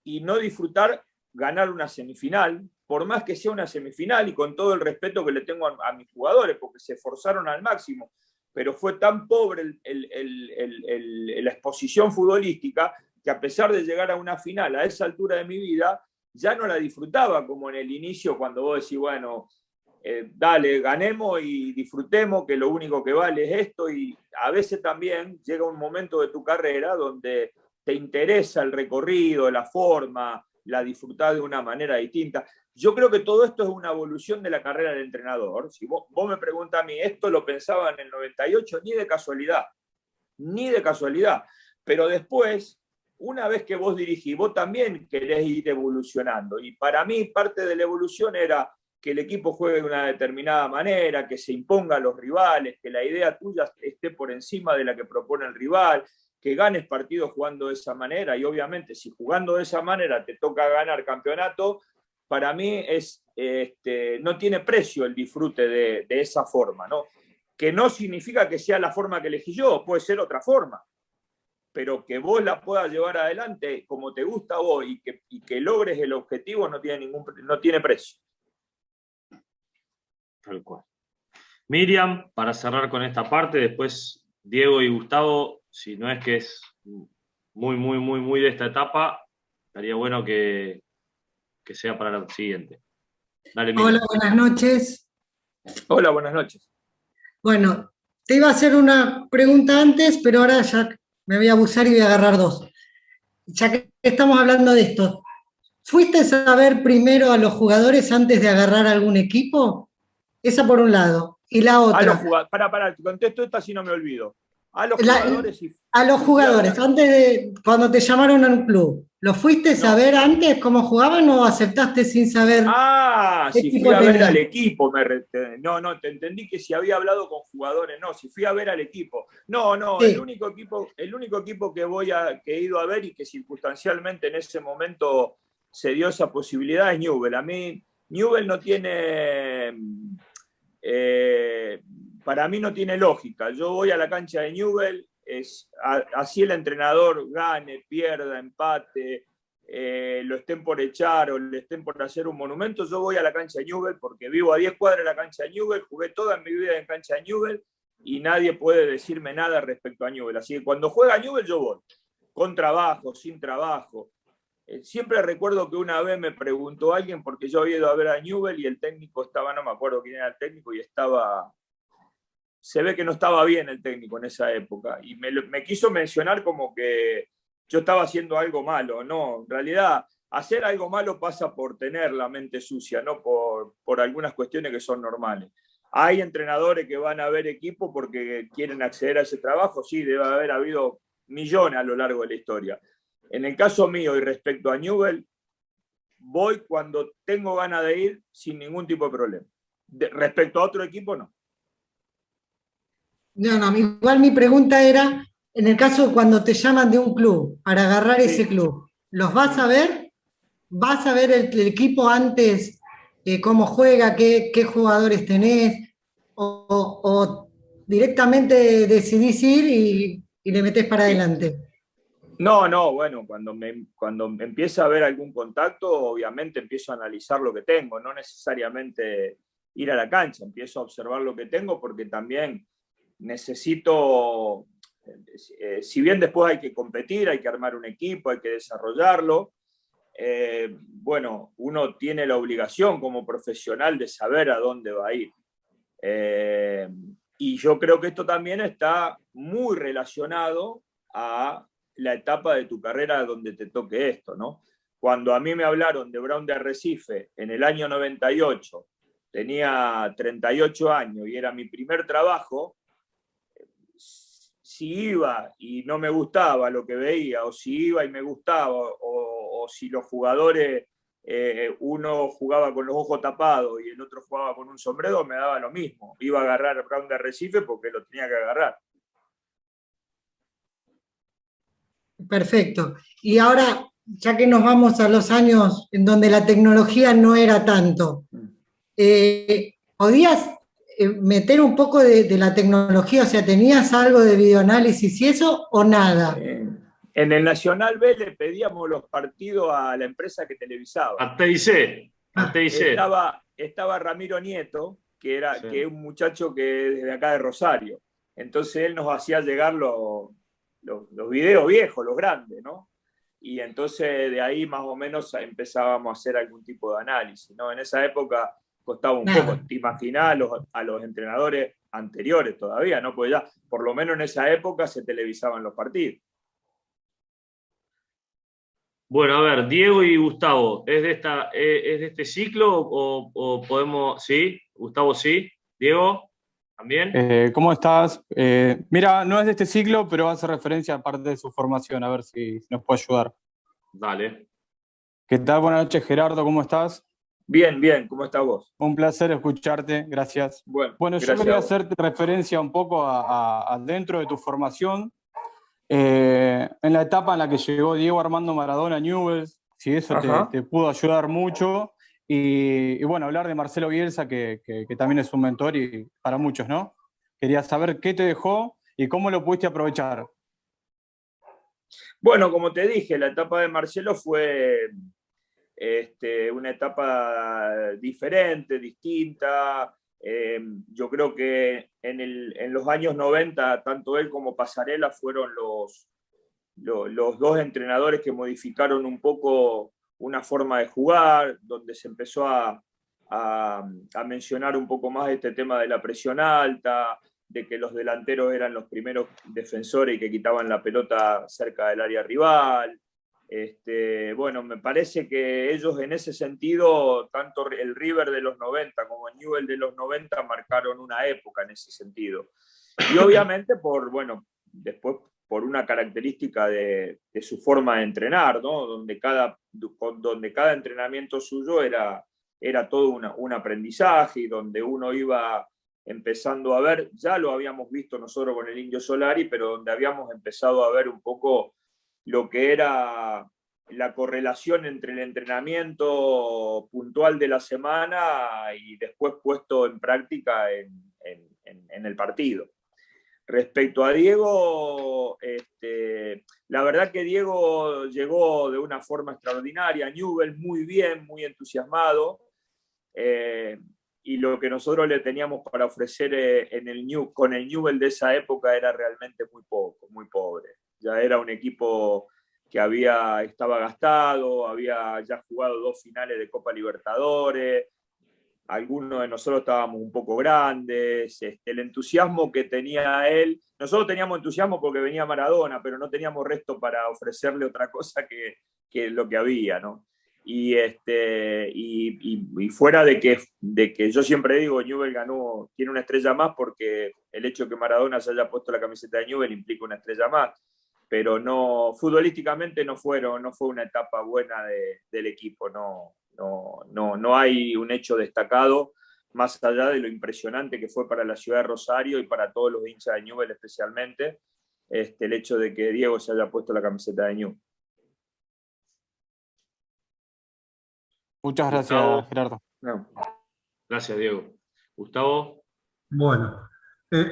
y no disfrutar ganar una semifinal, por más que sea una semifinal y con todo el respeto que le tengo a mis jugadores, porque se esforzaron al máximo, pero fue tan pobre la exposición futbolística que a pesar de llegar a una final a esa altura de mi vida, ya no la disfrutaba como en el inicio cuando vos decís, bueno, dale, ganemos y disfrutemos, que lo único que vale es esto, y a veces también llega un momento de tu carrera donde te interesa el recorrido, la forma, la disfrutar de una manera distinta. Yo creo que todo esto es una evolución de la carrera del entrenador. Si vos me preguntás a mí, esto lo pensaba en el 98, ni de casualidad, pero después, una vez que vos dirigís, vos también querés ir evolucionando. Y para mí parte de la evolución era que el equipo juegue de una determinada manera, que se imponga a los rivales, que la idea tuya esté por encima de la que propone el rival, que ganes partidos jugando de esa manera. Y obviamente, si jugando de esa manera te toca ganar campeonato, para mí no tiene precio el disfrute de esa forma, ¿no? Que no significa que sea la forma que elegí yo, puede ser otra forma, pero que vos la puedas llevar adelante como te gusta a vos y que logres el objetivo no tiene precio. Tal cual. Miriam, para cerrar con esta parte, después Diego y Gustavo, si no es que es muy de esta etapa, estaría bueno que sea para la siguiente. Dale, Miriam. Hola, buenas noches. Hola, buenas noches. Bueno, te iba a hacer una pregunta antes, pero ahora ya me voy a abusar y voy a agarrar dos. Ya que estamos hablando de esto, ¿fuiste a ver primero a los jugadores antes de agarrar algún equipo? Esa por un lado. Y la otra. Para, te contesto esta si no me olvido. A los jugadores y... A los jugadores, antes de cuando te llamaron a un club, ¿lo fuiste a ver antes cómo jugaban o aceptaste sin saber? Si fui a ver al equipo, no, te entendí que si había hablado con jugadores, no, si fui a ver al equipo. No, Sí. el único equipo que he ido a ver y que circunstancialmente en ese momento se dio esa posibilidad es Newell's. A mí, Newell's no tiene, para mí no tiene lógica. Yo voy a la cancha de Newell's, así el entrenador gane, pierda, empate, lo estén por echar o le estén por hacer un monumento, yo voy a la cancha de Newell's porque vivo a 10 cuadras de la cancha de Newell's, jugué toda mi vida en cancha de Newell's y nadie puede decirme nada respecto a Newell's. Así que cuando juega Newell's yo voy, con trabajo, sin trabajo. Siempre recuerdo que una vez me preguntó alguien porque yo había ido a ver a Newell's y el técnico estaba, no me acuerdo quién era el técnico, y se ve que no estaba bien el técnico en esa época. Y me quiso mencionar como que yo estaba haciendo algo malo. No, en realidad, hacer algo malo pasa por tener la mente sucia, no por algunas cuestiones que son normales. Hay entrenadores que van a ver equipo porque quieren acceder a ese trabajo. Sí, debe haber habido millones a lo largo de la historia. En el caso mío y respecto a Newell's, voy cuando tengo ganas de ir sin ningún tipo de problema. Respecto a otro equipo, no. No, igual mi pregunta era, en el caso de cuando te llaman de un club para agarrar ese club, ¿los vas a ver? ¿Vas a ver el equipo antes, cómo juega, qué jugadores tenés? ¿O directamente decidís ir y le metés para adelante? No, bueno, cuando empieza a haber algún contacto, obviamente empiezo a analizar lo que tengo, no necesariamente ir a la cancha, empiezo a observar lo que tengo porque también necesito, si bien después hay que competir, hay que armar un equipo, hay que desarrollarlo, bueno, uno tiene la obligación como profesional de saber a dónde va a ir. Y yo creo que esto también está muy relacionado a la etapa de tu carrera donde te toque esto, ¿no? Cuando a mí me hablaron de Brown de Arrecife en el año 98, tenía 38 años y era mi primer trabajo, si iba y no me gustaba lo que veía, o si iba y me gustaba, o si los jugadores, uno jugaba con los ojos tapados y el otro jugaba con un sombrero, me daba lo mismo. Iba a agarrar a Brown de Arrecife porque lo tenía que agarrar. Perfecto. Y ahora, ya que nos vamos a los años en donde la tecnología no era tanto, ¿podías meter un poco de la tecnología? O sea, ¿tenías algo de videoanálisis y eso o nada? En el Nacional B le pedíamos los partidos a la empresa que televisaba. A TIC. Estaba Ramiro Nieto, que es un muchacho que es de acá de Rosario. Entonces él nos hacía llegar los videos viejos, los grandes, ¿no? Y entonces de ahí más o menos empezábamos a hacer algún tipo de análisis, ¿no? En esa época costaba un poco. Te imaginás a los entrenadores anteriores todavía, ¿no? Porque ya, por lo menos en esa época, se televisaban los partidos. Bueno, a ver, Diego y Gustavo, ¿es de este ciclo o podemos...? ¿Sí? ¿Gustavo sí? ¿Diego? ¿También? ¿Cómo estás? Mira, no es de este ciclo, pero hace referencia a parte de su formación, a ver si nos puede ayudar. Dale. ¿Qué tal? Buenas noches, Gerardo, ¿cómo estás? Bien, bien, ¿cómo estás vos? Un placer escucharte, gracias. Bueno, yo quería hacerte referencia un poco a dentro de tu formación, en la etapa en la que llegó Diego Armando Maradona a Newell's, si eso te pudo ayudar mucho, y bueno, hablar de Marcelo Bielsa, que también es un mentor y para muchos, ¿no? Quería saber qué te dejó y cómo lo pudiste aprovechar. Bueno, como te dije, la etapa de Marcelo fue una etapa diferente, distinta. Yo creo que en los años 90, tanto él como Pasarela fueron los dos entrenadores que modificaron un poco una forma de jugar, donde se empezó a mencionar un poco más este tema de la presión alta, de que los delanteros eran los primeros defensores y que quitaban la pelota cerca del área rival. Bueno, me parece que ellos en ese sentido, tanto el River de los 90 como el Newell's de los 90 marcaron una época en ese sentido. Y obviamente después por una característica de su forma de entrenar, ¿no? Donde cada entrenamiento suyo era todo un aprendizaje y donde uno iba empezando a ver, ya lo habíamos visto nosotros con el Indio Solari, pero donde habíamos empezado a ver un poco lo que era la correlación entre el entrenamiento puntual de la semana y después puesto en práctica en el partido. Respecto a Diego, la verdad que Diego llegó de una forma extraordinaria a Newell's, muy bien, muy entusiasmado, y lo que nosotros le teníamos para ofrecer con el Newell's de esa época era realmente muy poco, muy pobre. Ya era un equipo que estaba gastado, había ya jugado 2 finales de Copa Libertadores, algunos de nosotros estábamos un poco grandes, el entusiasmo que tenía él, nosotros teníamos entusiasmo porque venía Maradona, pero no teníamos resto para ofrecerle otra cosa que lo que había, ¿no? Y fuera de que yo siempre digo, Newell's tiene una estrella más porque el hecho de que Maradona se haya puesto la camiseta de Newell's implica una estrella más, pero no, futbolísticamente no fue una etapa buena del equipo, no hay un hecho destacado más allá de lo impresionante que fue para la ciudad de Rosario y para todos los hinchas de Newell's especialmente, el hecho de que Diego se haya puesto la camiseta de Newell's. Muchas gracias, Gerardo. No. Gracias, Diego. Gustavo. Bueno,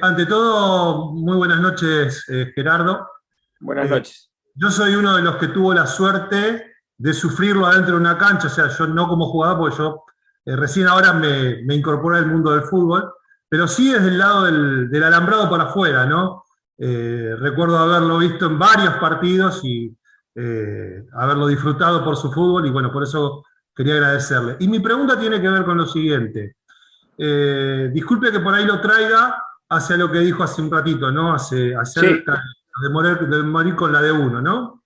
ante todo, muy buenas noches, Gerardo. Buenas noches. Yo soy uno de los que tuvo la suerte de sufrirlo adentro de una cancha, o sea, yo no como jugador, porque yo recién ahora me incorporé al mundo del fútbol, pero sí desde el lado del alambrado para afuera, ¿no? Recuerdo haberlo visto en varios partidos y haberlo disfrutado por su fútbol, y bueno, por eso quería agradecerle. Y mi pregunta tiene que ver con lo siguiente. Disculpe que por ahí lo traiga hacia lo que dijo hace un ratito, ¿no? Acerca de morir con la de uno, ¿no?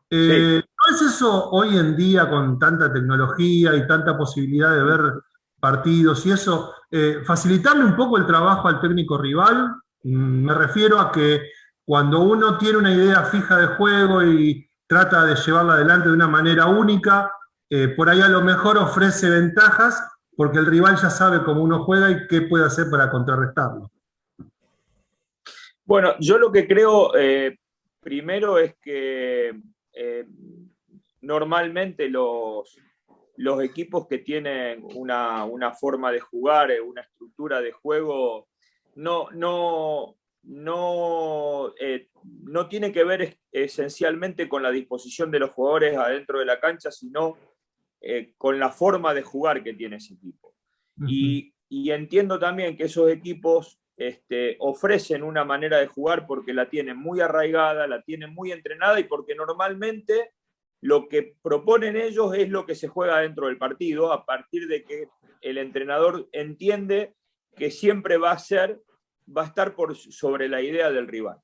Sí. ¿No es eso hoy en día con tanta tecnología y tanta posibilidad de ver partidos y eso, facilitarle un poco el trabajo al técnico rival? Me refiero a que cuando uno tiene una idea fija de juego y trata de llevarla adelante de una manera única, por ahí a lo mejor ofrece ventajas porque el rival ya sabe cómo uno juega y qué puede hacer para contrarrestarlo. Bueno, yo lo que creo primero es que normalmente los equipos que tienen una forma de jugar, una estructura de juego, no tiene que ver esencialmente con la disposición de los jugadores adentro de la cancha, sino con la forma de jugar que tiene ese equipo. Y entiendo también que esos equipos ofrecen una manera de jugar porque la tienen muy arraigada, la tienen muy entrenada y porque normalmente lo que proponen ellos es lo que se juega dentro del partido a partir de que el entrenador entiende que siempre va a estar sobre la idea del rival.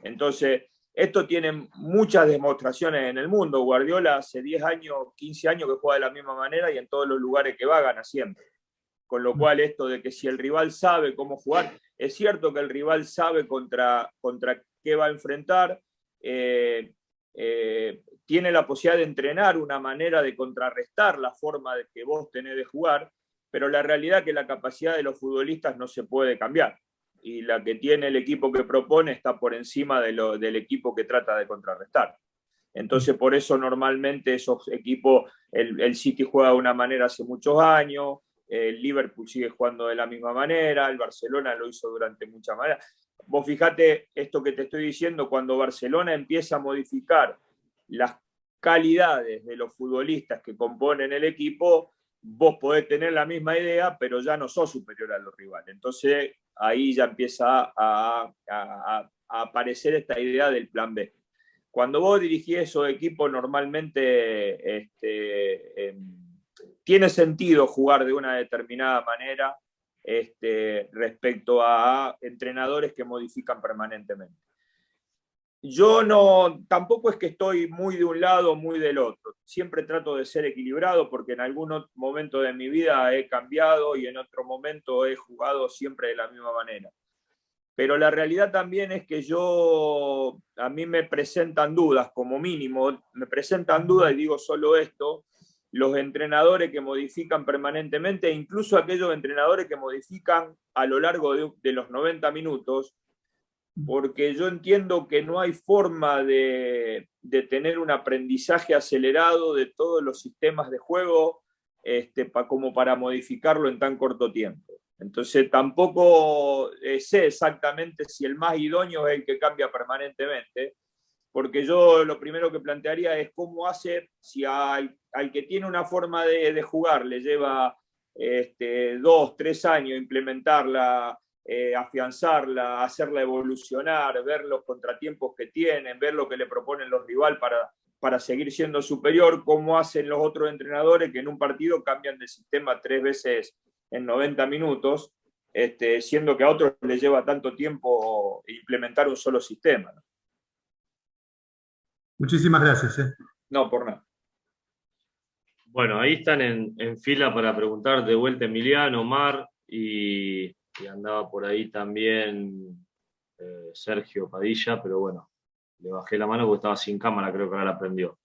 Entonces, esto tiene muchas demostraciones en el mundo. Guardiola hace 10 años, 15 años que juega de la misma manera y en todos los lugares que va gana siempre. Con lo cual esto de que si el rival sabe cómo jugar, Es cierto que el rival sabe contra qué va a enfrentar, tiene la posibilidad de entrenar una manera de contrarrestar la forma de que vos tenés de jugar, pero la realidad es que la capacidad de los futbolistas no se puede cambiar. Y la que tiene el equipo que propone está por encima del equipo que trata de contrarrestar. Entonces, por eso normalmente esos equipos, el City juega de una manera hace muchos años, el Liverpool sigue jugando de la misma manera, el Barcelona lo hizo durante muchas maneras. Vos fijate esto que te estoy diciendo, cuando Barcelona empieza a modificar las calidades de los futbolistas que componen el equipo, vos podés tener la misma idea, pero ya no sos superior a los rivales. Entonces, ahí ya empieza a aparecer esta idea del plan B. Cuando vos dirigís esos equipos, normalmente tiene sentido jugar de una determinada manera respecto a entrenadores que modifican permanentemente. Yo tampoco es que estoy muy de un lado o muy del otro. Siempre trato de ser equilibrado porque en algún momento de mi vida he cambiado y en otro momento he jugado siempre de la misma manera. Pero la realidad también es que a mí me presentan dudas, como mínimo, me presentan dudas, y digo solo esto, los entrenadores que modifican permanentemente, incluso aquellos entrenadores que modifican a lo largo de los 90 minutos, porque yo entiendo que no hay forma de tener un aprendizaje acelerado de todos los sistemas de juego como para modificarlo en tan corto tiempo. Entonces tampoco sé exactamente si el más idóneo es el que cambia permanentemente, porque yo lo primero que plantearía es cómo hacer si al que tiene una forma de jugar le lleva 2, 3 años implementarla, afianzarla, hacerla evolucionar, ver los contratiempos que tienen, ver lo que le proponen los rivales para seguir siendo superior, cómo hacen los otros entrenadores que en un partido cambian de sistema 3 veces en 90 minutos, siendo que a otros les lleva tanto tiempo implementar un solo sistema, ¿no? Muchísimas gracias. No, por nada. Bueno, ahí están en fila para preguntar de vuelta Emiliano, Omar, y andaba por ahí también Sergio Padilla, pero bueno, le bajé la mano porque estaba sin cámara, creo que ahora la prendió.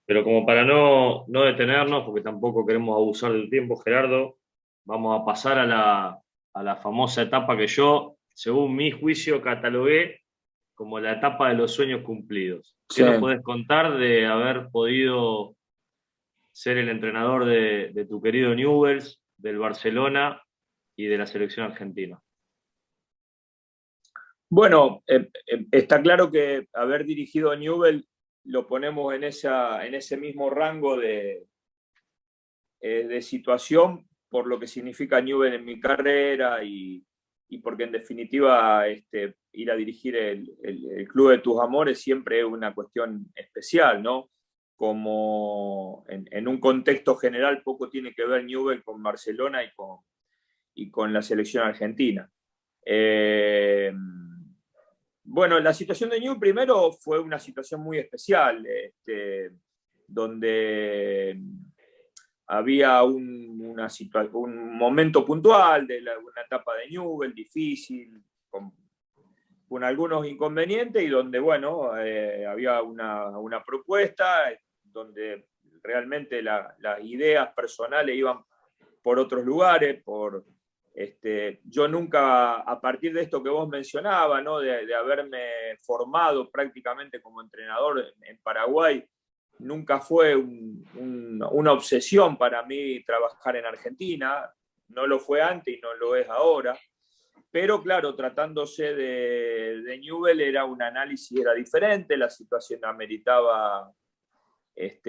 Pero como para no detenernos, porque tampoco queremos abusar del tiempo, Gerardo, vamos a pasar a la famosa etapa que yo, según mi juicio, catalogué como la etapa de los sueños cumplidos. ¿Qué nos podés contar de haber podido ser el entrenador de tu querido Newell's, del Barcelona y de la selección argentina? Bueno, está claro que haber dirigido a Newell's lo ponemos en ese mismo rango de situación por lo que significa Newell's en mi carrera y porque en definitiva ir a dirigir el club de tus amores siempre es una cuestión especial, ¿no? Como en un contexto general poco tiene que ver Newell's con Barcelona y con la selección argentina. Bueno, la situación de Newell's primero fue una situación muy especial, donde había un momento puntual de una etapa de Newell's difícil, con algunos inconvenientes y donde, bueno, había una propuesta donde realmente las ideas personales iban por otros lugares, yo nunca, a partir de esto que vos mencionabas, ¿no? de haberme formado prácticamente como entrenador en Paraguay, nunca fue una obsesión para mí trabajar en Argentina, no lo fue antes y no lo es ahora, pero claro, tratándose de Newell's era un análisis, era diferente, la situación ameritaba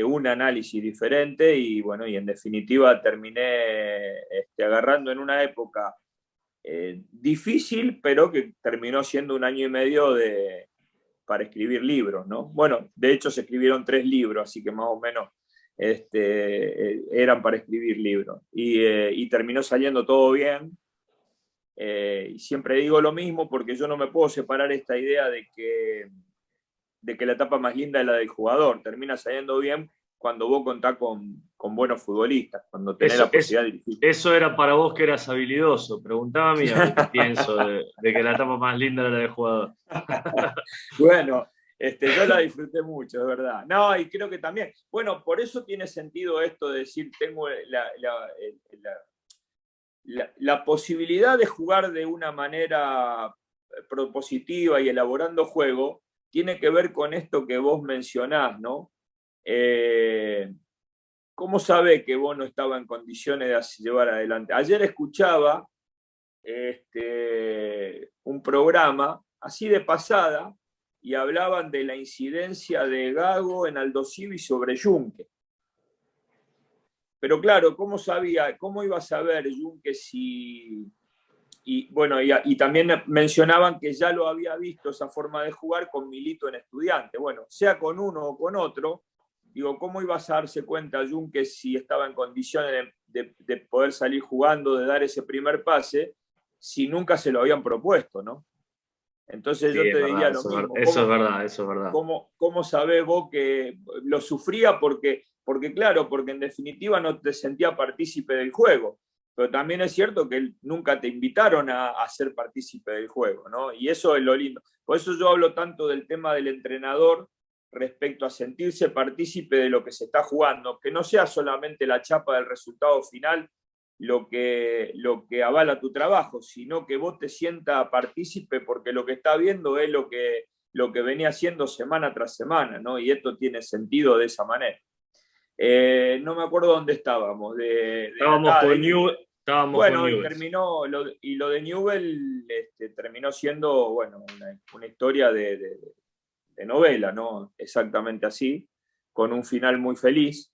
un análisis diferente y bueno, y en definitiva terminé agarrando en una época difícil, pero que terminó siendo un año y medio para escribir libros, ¿no? Bueno, de hecho se escribieron 3 libros, así que más o menos eran para escribir libros. Y terminó saliendo todo bien. Y siempre digo lo mismo porque yo no me puedo separar esta idea de que la etapa más linda es la del jugador. Termina saliendo bien cuando vos contás con buenos futbolistas, cuando tenés la posibilidad de dirigir. Eso era para vos que eras habilidoso. Preguntaba a mí a ver qué pienso de que la etapa más linda era la de jugador. Bueno, yo la disfruté mucho, de verdad. No, y creo que también, bueno, por eso tiene sentido esto de decir, tengo la posibilidad de jugar de una manera propositiva y elaborando juego, tiene que ver con esto que vos mencionás, ¿no? ¿Cómo sabés que vos no estabas en condiciones de llevar adelante? Ayer escuchaba un programa, así de pasada, y hablaban de la incidencia de Gago en Aldo Civi sobre Junque. Pero claro, ¿cómo iba a saber Junque si... Y bueno, y también mencionaban que ya lo había visto esa forma de jugar con Milito en Estudiante. Bueno, sea con uno o con otro, digo, ¿cómo ibas a darse cuenta, Junque, si estaba en condiciones de poder salir jugando, de dar ese primer pase, si nunca se lo habían propuesto, ¿no? Entonces sí, yo te diría lo mismo. Eso es verdad, eso es verdad. ¿Cómo sabés vos que lo sufría? Porque claro, porque en definitiva no te sentía partícipe del juego. Pero también es cierto que nunca te invitaron a ser partícipe del juego, ¿no? Y eso es lo lindo. Por eso yo hablo tanto del tema del entrenador respecto a sentirse partícipe de lo que se está jugando, que no sea solamente la chapa del resultado final lo que avala tu trabajo, sino que vos te sientas partícipe porque lo que está viendo es lo que venía haciendo semana tras semana, ¿no? Y esto tiene sentido de esa manera. No me acuerdo dónde estábamos. Estábamos con Newell. Bueno, y lo de Newell terminó siendo, bueno, una historia de novela, ¿no? Exactamente así, con un final muy feliz,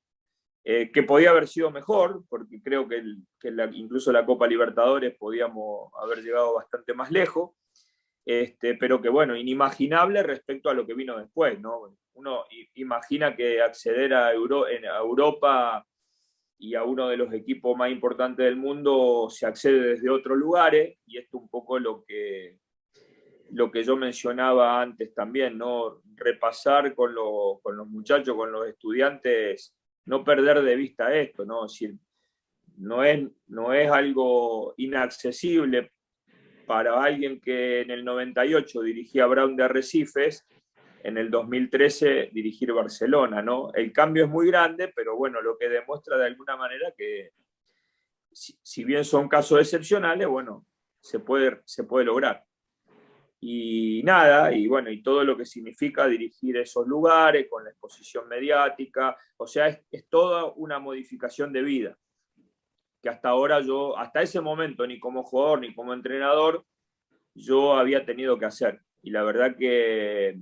que podía haber sido mejor, porque creo que incluso la Copa Libertadores podíamos haber llegado bastante más lejos, pero que, bueno, inimaginable respecto a lo que vino después, ¿no? Uno imagina que acceder a Europa y a uno de los equipos más importantes del mundo se accede desde otros lugares, y esto un poco lo que yo mencionaba antes también, ¿no? Repasar con los muchachos, con los estudiantes, no perder de vista esto, ¿no? Es decir, no es algo inaccesible para alguien que en el 98 dirigía Brown de Arrecifes, en el 2013 dirigir Barcelona, ¿no? El cambio es muy grande, pero bueno, lo que demuestra de alguna manera que si bien son casos excepcionales, bueno, se puede lograr. Y nada, y bueno, y todo lo que significa dirigir esos lugares con la exposición mediática, o sea, es toda una modificación de vida, que hasta ahora hasta ese momento, ni como jugador ni como entrenador, yo había tenido que hacer. Y la verdad que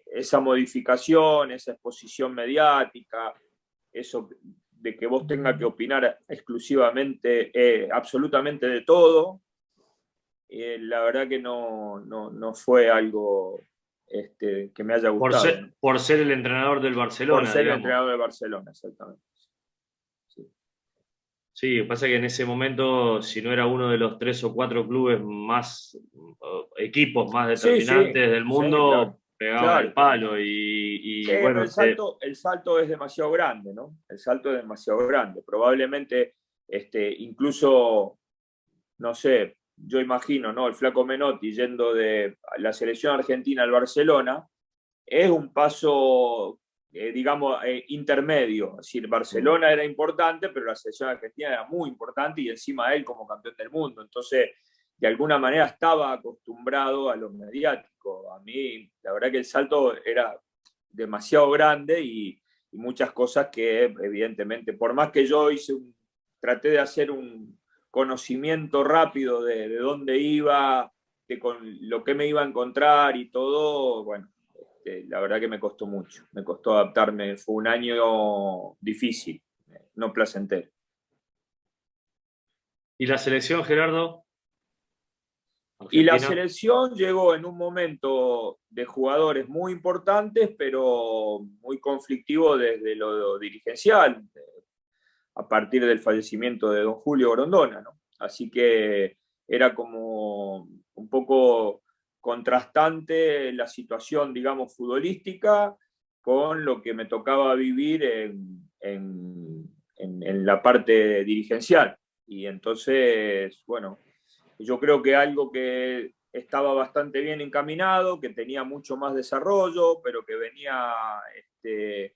esa modificación, esa exposición mediática, eso de que vos tengas que opinar exclusivamente, absolutamente de todo, la verdad que no fue algo que me haya gustado. Por ser el entrenador del Barcelona. Por ser el entrenador del Barcelona, exactamente. Sí, pasa que en ese momento, si no era uno de los 3 o 4 clubes más, equipos más determinantes del mundo, claro, pegaba el palo y sí, bueno. El salto es demasiado grande, ¿no? El salto es demasiado grande. Probablemente, incluso, no sé, yo imagino, ¿no? El Flaco Menotti yendo de la selección argentina al Barcelona, es un paso, digamos, intermedio. Es decir, Barcelona era importante, pero la selección argentina era muy importante y encima él como campeón del mundo. Entonces, de alguna manera estaba acostumbrado a lo mediático. A mí, la verdad que el salto era demasiado grande y muchas cosas que, evidentemente, por más que yo traté de hacer un conocimiento rápido de dónde iba, con lo que me iba a encontrar y todo, bueno, la verdad que me costó mucho, me costó adaptarme, fue un año difícil, no placentero. ¿Y la selección, Gerardo? Y la selección llegó en un momento de jugadores muy importantes, pero muy conflictivo desde lo dirigencial, a partir del fallecimiento de don Julio Grondona, ¿no? Así que era como un poco contrastante la situación, digamos, futbolística con lo que me tocaba vivir en la parte dirigencial. Y entonces, bueno, yo creo que algo que estaba bastante bien encaminado, que tenía mucho más desarrollo, pero que venía que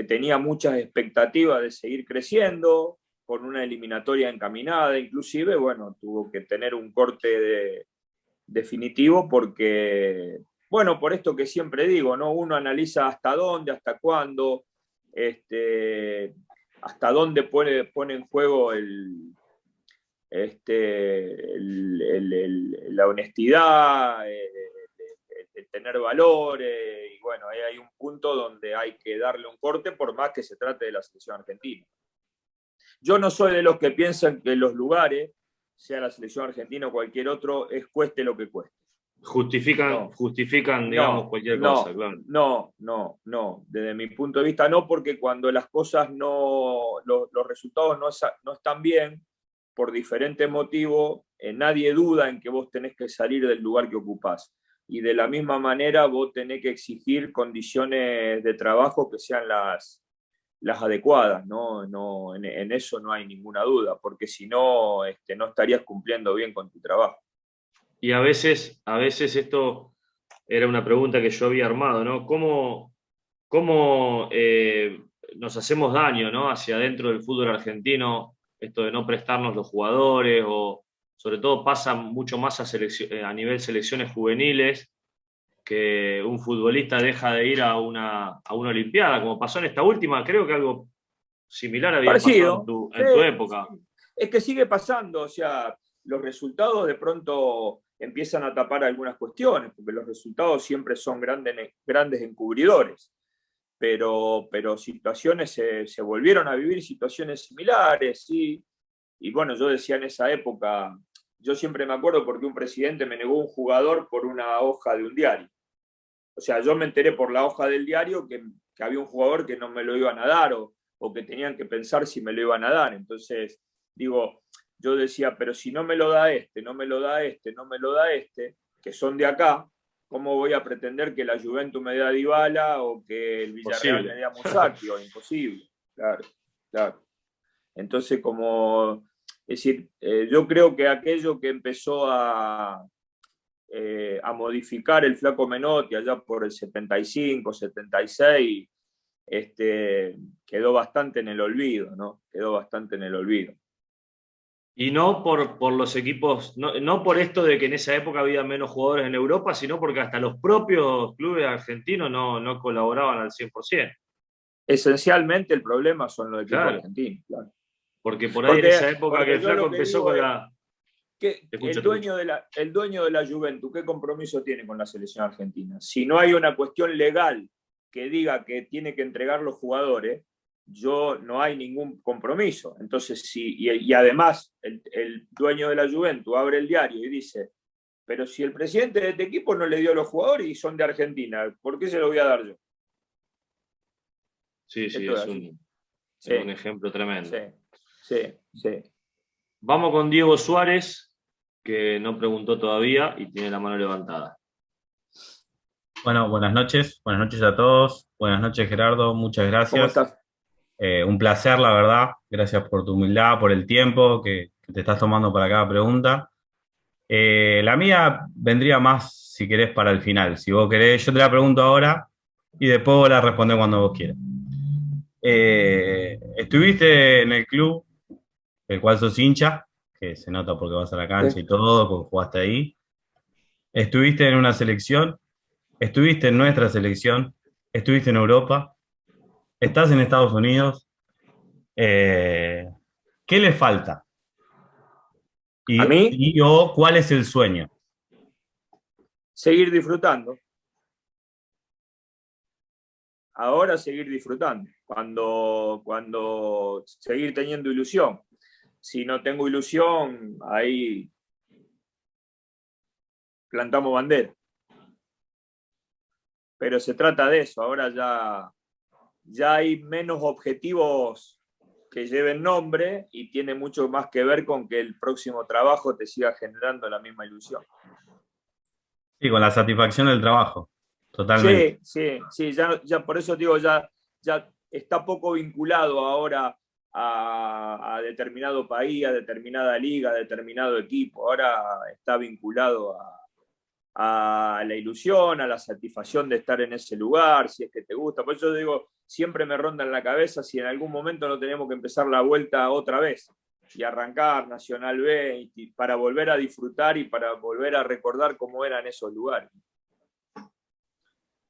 tenía muchas expectativas de seguir creciendo, con una eliminatoria encaminada, inclusive, bueno, tuvo que tener un corte definitivo porque, bueno, por esto que siempre digo, ¿no? Uno analiza hasta dónde, hasta cuándo, hasta dónde pone en juego la honestidad, el tener valores, y bueno, ahí hay un punto donde hay que darle un corte por más que se trate de la selección argentina. Yo no soy de los que piensan que los lugares, sea la selección argentina o cualquier otro, cueste lo que cueste. Justifican, digamos, cualquier cosa, claro. No. Desde mi punto de vista no, porque cuando las cosas los resultados no están bien, por diferentes motivos, nadie duda en que vos tenés que salir del lugar que ocupás. Y de la misma manera vos tenés que exigir condiciones de trabajo que sean las adecuadas, ¿no? En eso no hay ninguna duda, porque si no, no estarías cumpliendo bien con tu trabajo. Y a veces esto era una pregunta que yo había armado, ¿no? ¿Cómo nos hacemos daño, ¿no? Hacia adentro del fútbol argentino, esto de no prestarnos los jugadores, o sobre todo pasa mucho más a nivel selecciones juveniles, que un futbolista deja de ir a una olimpiada, como pasó en esta última. Creo que algo similar había pasado en tu época. Es que sigue pasando, o sea, los resultados de pronto empiezan a tapar algunas cuestiones, porque los resultados siempre son grandes encubridores, pero situaciones se volvieron a vivir situaciones similares, sí. Y bueno, yo decía en esa época, yo siempre me acuerdo porque un presidente me negó un jugador por una hoja de un diario. O sea, yo me enteré por la hoja del diario que había un jugador que no me lo iban a dar, o que tenían que pensar si me lo iban a dar. Entonces, digo, yo decía, pero si no me lo da no me lo da no me lo da que son de acá, ¿cómo voy a pretender que la Juventus me dé a Dybala o que el Villarreal me dé a Musacchio? Imposible, claro. Entonces, es decir, yo creo que aquello que empezó a modificar el Flaco Menotti allá por el 75, 76, quedó bastante en el olvido, ¿no? Quedó bastante en el olvido. Y no por los equipos, no por esto de que en esa época había menos jugadores en Europa, sino porque hasta los propios clubes argentinos no colaboraban al 100%. Esencialmente el problema son los equipos argentinos, claro. Porque por ahí en esa época que el Flaco empezó con la... El dueño de la Juventus, ¿qué compromiso tiene con la selección argentina? Si no hay una cuestión legal que diga que tiene que entregar los jugadores, no hay ningún compromiso. Entonces, y además el dueño de la Juventus abre el diario y dice, pero si el presidente de este equipo no le dio a los jugadores y son de Argentina, ¿por qué se lo voy a dar yo? Sí, es un ejemplo tremendo. Sí. Vamos con Diego Suárez, que no preguntó todavía y tiene la mano levantada. Bueno, buenas noches a todos. Buenas noches, Gerardo, muchas gracias. ¿Cómo estás? Un placer, la verdad. Gracias por tu humildad, por el tiempo que te estás tomando para cada pregunta. La mía vendría más, si querés, para el final. Si vos querés, yo te la pregunto ahora y después vos la respondés cuando vos quieras. Estuviste en el club del cual sos hincha, que se nota porque vas a la cancha y todo, porque jugaste ahí. Estuviste en una selección, estuviste en nuestra selección, estuviste en Europa, estás en Estados Unidos. ¿Qué le falta? ¿A mí? ¿Cuál es el sueño? Seguir disfrutando. Ahora seguir disfrutando. Cuando seguir teniendo ilusión. Si no tengo ilusión, ahí plantamos bandera. Pero se trata de eso. Ahora ya hay menos objetivos que lleven nombre y tiene mucho más que ver con que el próximo trabajo te siga generando la misma ilusión. Sí, con la satisfacción del trabajo. Totalmente. Sí, ya por eso digo, ya está poco vinculado ahora a determinado país, a determinada liga, a determinado equipo. Ahora está vinculado a la ilusión, a la satisfacción de estar en ese lugar, si es que te gusta. Por eso digo, siempre me ronda en la cabeza si en algún momento no tenemos que empezar la vuelta otra vez y arrancar Nacional B para volver a disfrutar y para volver a recordar cómo eran esos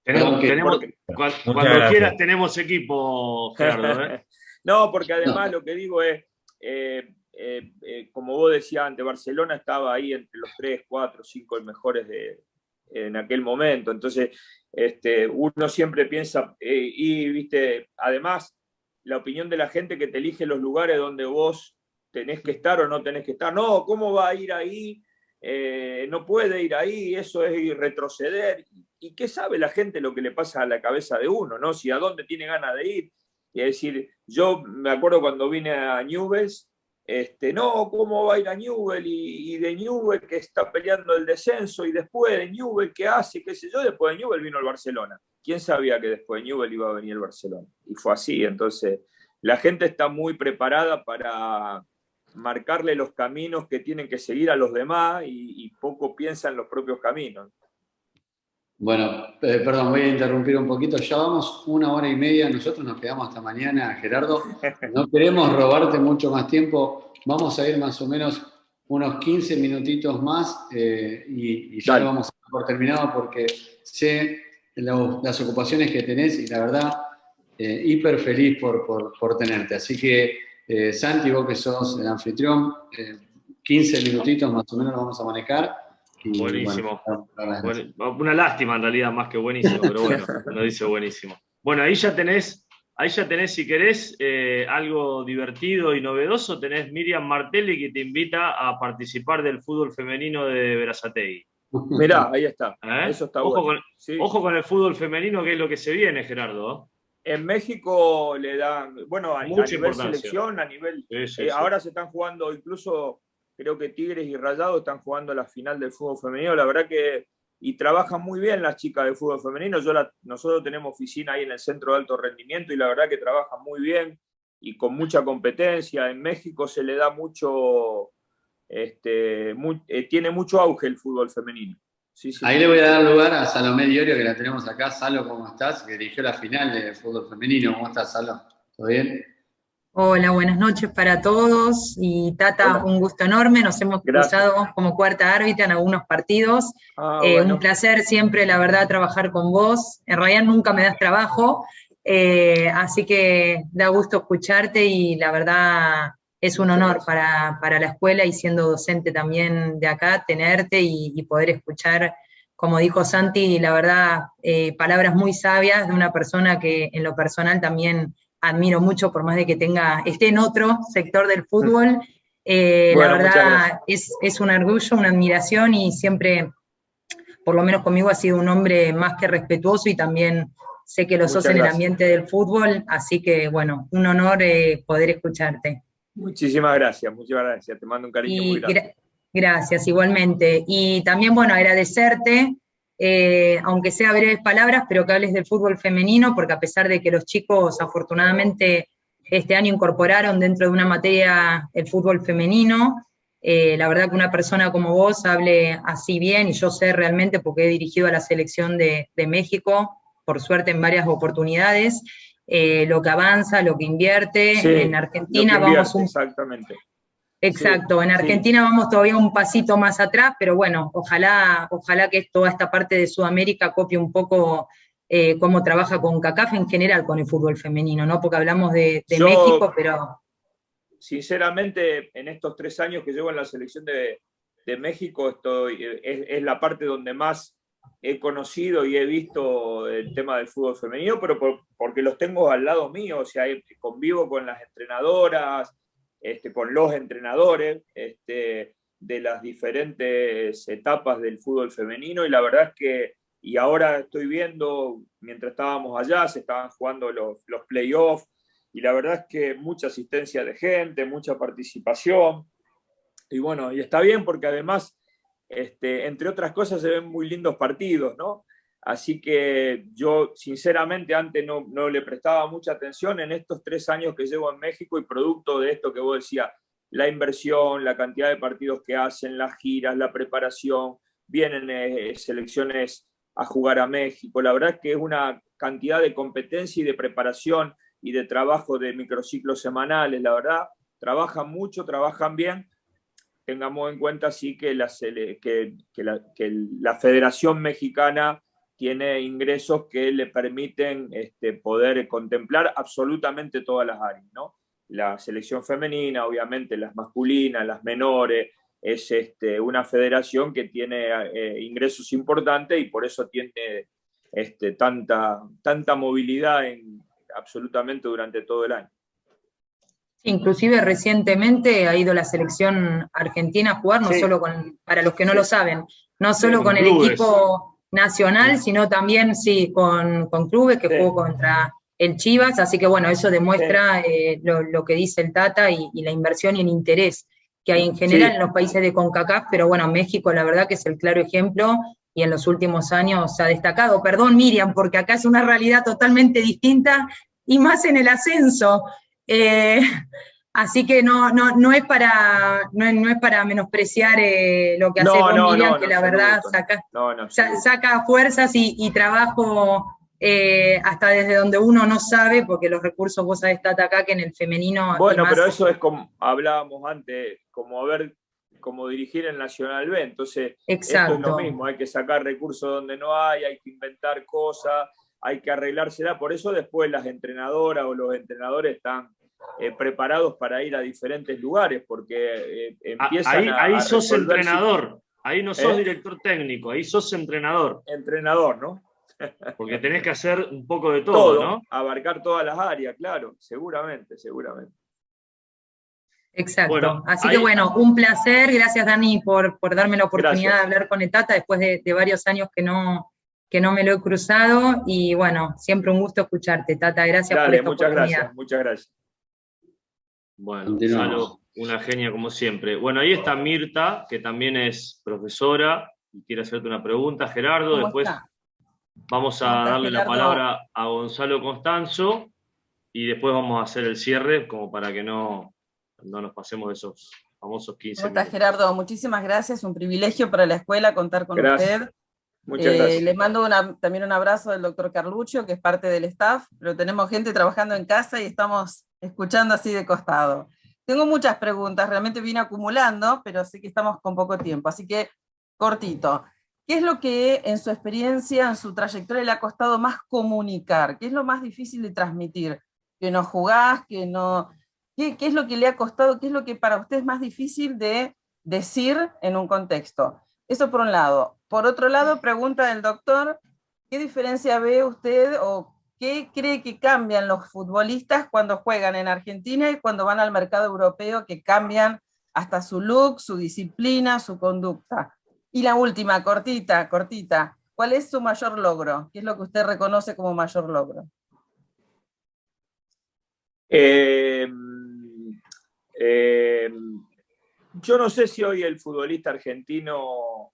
cuando quieras tenemos equipo, Gerardo. No, porque además lo que digo es, como vos decías antes, Barcelona estaba ahí entre los 3, 4, 5 mejores en aquel momento. Entonces, uno siempre piensa, viste, además, la opinión de la gente que te elige los lugares donde vos tenés que estar o no tenés que estar. No, ¿cómo va a ir ahí? No puede ir ahí, eso es retroceder. ¿Y qué sabe la gente lo que le pasa a la cabeza de uno, ¿no? Si a dónde tiene ganas de ir. Y es decir, yo me acuerdo cuando vine a Newell's, no, ¿cómo va a ir a Newell's? Y de Newell's que está peleando el descenso, y después de Newell's ¿qué hace? ¿Qué sé yo? Después de Newell's vino el Barcelona. ¿Quién sabía que después de Newell's iba a venir el Barcelona? Y fue así. Entonces, la gente está muy preparada para marcarle los caminos que tienen que seguir a los demás y poco piensa en los propios caminos. Bueno, perdón, voy a interrumpir un poquito. Ya vamos 1 hora y media. Nosotros nos quedamos hasta mañana, Gerardo. No queremos robarte mucho más tiempo. Vamos a ir más o menos unos 15 minutitos más y ya lo vamos a dar por terminado porque sé las ocupaciones que tenés y la verdad, hiper feliz por tenerte. Así que, Santi, vos que sos el anfitrión, 15 minutitos más o menos lo vamos a manejar. Y, buenísimo. Bueno, una lástima en realidad, más que buenísimo, pero bueno, uno dice buenísimo. Bueno, ahí ya tenés, si querés, algo divertido y novedoso, tenés Miriam Martelli que te invita a participar del fútbol femenino de Berazategui. Mirá, ahí está. Eso está bueno. Ojo con el fútbol femenino, que es lo que se viene, Gerardo. En México le dan, bueno, a nivel selección, a nivel... Sí. Ahora se están jugando incluso... Creo que Tigres y Rayados están jugando la final del fútbol femenino. La verdad que... Y trabajan muy bien las chicas de fútbol femenino. Nosotros tenemos oficina ahí en el Centro de Alto Rendimiento y la verdad que trabajan muy bien y con mucha competencia. En México se le da mucho... tiene mucho auge el fútbol femenino. Sí. Ahí le voy a dar lugar a Salomé Diorio, que la tenemos acá. Salo, ¿cómo estás? Que dirigió la final del fútbol femenino. ¿Cómo estás, Salo? ¿Todo bien? Hola, buenas noches para todos. Y Tata, hola. Un gusto enorme. Nos hemos cruzado como cuarta árbitra en algunos partidos. Bueno. Un placer siempre, la verdad, trabajar con vos. En realidad nunca me das trabajo, así que da gusto escucharte y la verdad es un honor para la escuela y siendo docente también de acá, tenerte y poder escuchar, como dijo Santi, la verdad, palabras muy sabias de una persona que en lo personal también admiro mucho, por más de que esté en otro sector del fútbol. Bueno, la verdad es un orgullo, una admiración y siempre, por lo menos conmigo, ha sido un hombre más que respetuoso y también sé que lo sos en el ambiente del fútbol, así que bueno, un honor poder escucharte. Muchísimas gracias, te mando un cariño muy grande. Gracias, igualmente. Y también, bueno, agradecerte, aunque sea breves palabras, pero que hables del fútbol femenino, porque a pesar de que los chicos afortunadamente este año incorporaron dentro de una materia el fútbol femenino, la verdad que una persona como vos hable así bien, y yo sé realmente porque he dirigido a la selección de México, por suerte en varias oportunidades, lo que avanza, lo que invierte, sí, en Argentina vamos exactamente. Exacto, en Argentina vamos todavía un pasito más atrás, pero bueno, ojalá que toda esta parte de Sudamérica copie un poco cómo trabaja con CONCACAF en general con el fútbol femenino, ¿no? Porque hablamos de México, pero... Sinceramente, en estos 3 años que llevo en la selección de México, es la parte donde más he conocido y he visto el tema del fútbol femenino, pero porque los tengo al lado mío, o sea, convivo con las entrenadoras, con los entrenadores de las diferentes etapas del fútbol femenino, y la verdad es que, y ahora estoy viendo, mientras estábamos allá, se estaban jugando los playoffs, y la verdad es que mucha asistencia de gente, mucha participación, y bueno, y está bien porque además, entre otras cosas, se ven muy lindos partidos, ¿no? Así que yo, sinceramente, antes no le prestaba mucha atención. En estos 3 años que llevo en México y producto de esto que vos decías, la inversión, la cantidad de partidos que hacen, las giras, la preparación, vienen selecciones a jugar a México. La verdad es que es una cantidad de competencia y de preparación y de trabajo de microciclos semanales. La verdad, trabajan mucho, trabajan bien. Tengamos en cuenta, sí, que la Federación Mexicana tiene ingresos que le permiten poder contemplar absolutamente todas las áreas, ¿no? La selección femenina, obviamente, las masculinas, las menores, es una federación que tiene ingresos importantes y por eso tiene tanta movilidad absolutamente durante todo el año. Inclusive recientemente ha ido la selección argentina a jugar, no solo para los que no lo saben, no solo con el equipo nacional, sino también con clubes que jugó contra el Chivas, así que bueno, eso demuestra lo que dice el Tata y la inversión y el interés que hay en general en los países de CONCACAF, pero bueno, México la verdad que es el claro ejemplo y en los últimos años se ha destacado. Perdón, Miriam, porque acá es una realidad totalmente distinta y más en el ascenso. Así que no es para menospreciar lo que hace Miriam, que la verdad saca fuerzas y trabajo hasta desde donde uno no sabe, porque los recursos, vos sabés, Tata, acá que en el femenino... Bueno, pero eso es como hablábamos antes, como dirigir el Nacional B, entonces esto es lo mismo, hay que sacar recursos donde no hay que inventar cosas, hay que arreglársela, por eso después las entrenadoras o los entrenadores están preparados para ir a diferentes lugares, porque empiezan ahí sos entrenador, ahí no sos director técnico, ahí sos entrenador. Entrenador, ¿no? Porque tenés que hacer un poco de todo, ¿no? Abarcar todas las áreas, claro, seguramente. Exacto. Bueno, así que bueno, un placer, gracias Dani por darme la oportunidad de hablar con el Tata después de varios años que no me lo he cruzado, y bueno, siempre un gusto escucharte, Tata, gracias por esta oportunidad. Muchas gracias. Bueno, Gonzalo, una genia como siempre. Bueno, ahí está Mirta, que también es profesora y quiere hacerte una pregunta. Gerardo, después vamos a darle la palabra a Gonzalo Constanzo y después vamos a hacer el cierre como para que no nos pasemos de esos famosos 15 minutos. ¿Cómo estás, Gerardo? Muchísimas gracias, un privilegio para la escuela contar con usted. Muchas gracias. Le mando también un abrazo del doctor Carluccio, que es parte del staff, pero tenemos gente trabajando en casa y estamos escuchando así de costado. Tengo muchas preguntas, realmente vine acumulando, pero sé que estamos con poco tiempo, así que cortito. ¿Qué es lo que en su experiencia, en su trayectoria le ha costado más comunicar? ¿Qué es lo más difícil de transmitir? ¿Que no jugás? ¿Que no...? ¿Qué es lo que le ha costado? ¿Qué es lo que para usted es más difícil de decir en un contexto? Eso por un lado. Por otro lado, pregunta del doctor, ¿qué diferencia ve usted o qué cree que cambian los futbolistas cuando juegan en Argentina y cuando van al mercado europeo, que cambian hasta su look, su disciplina, su conducta? Y la última, cortita, ¿cuál es su mayor logro? ¿Qué es lo que usted reconoce como mayor logro? Yo no sé si hoy el futbolista argentino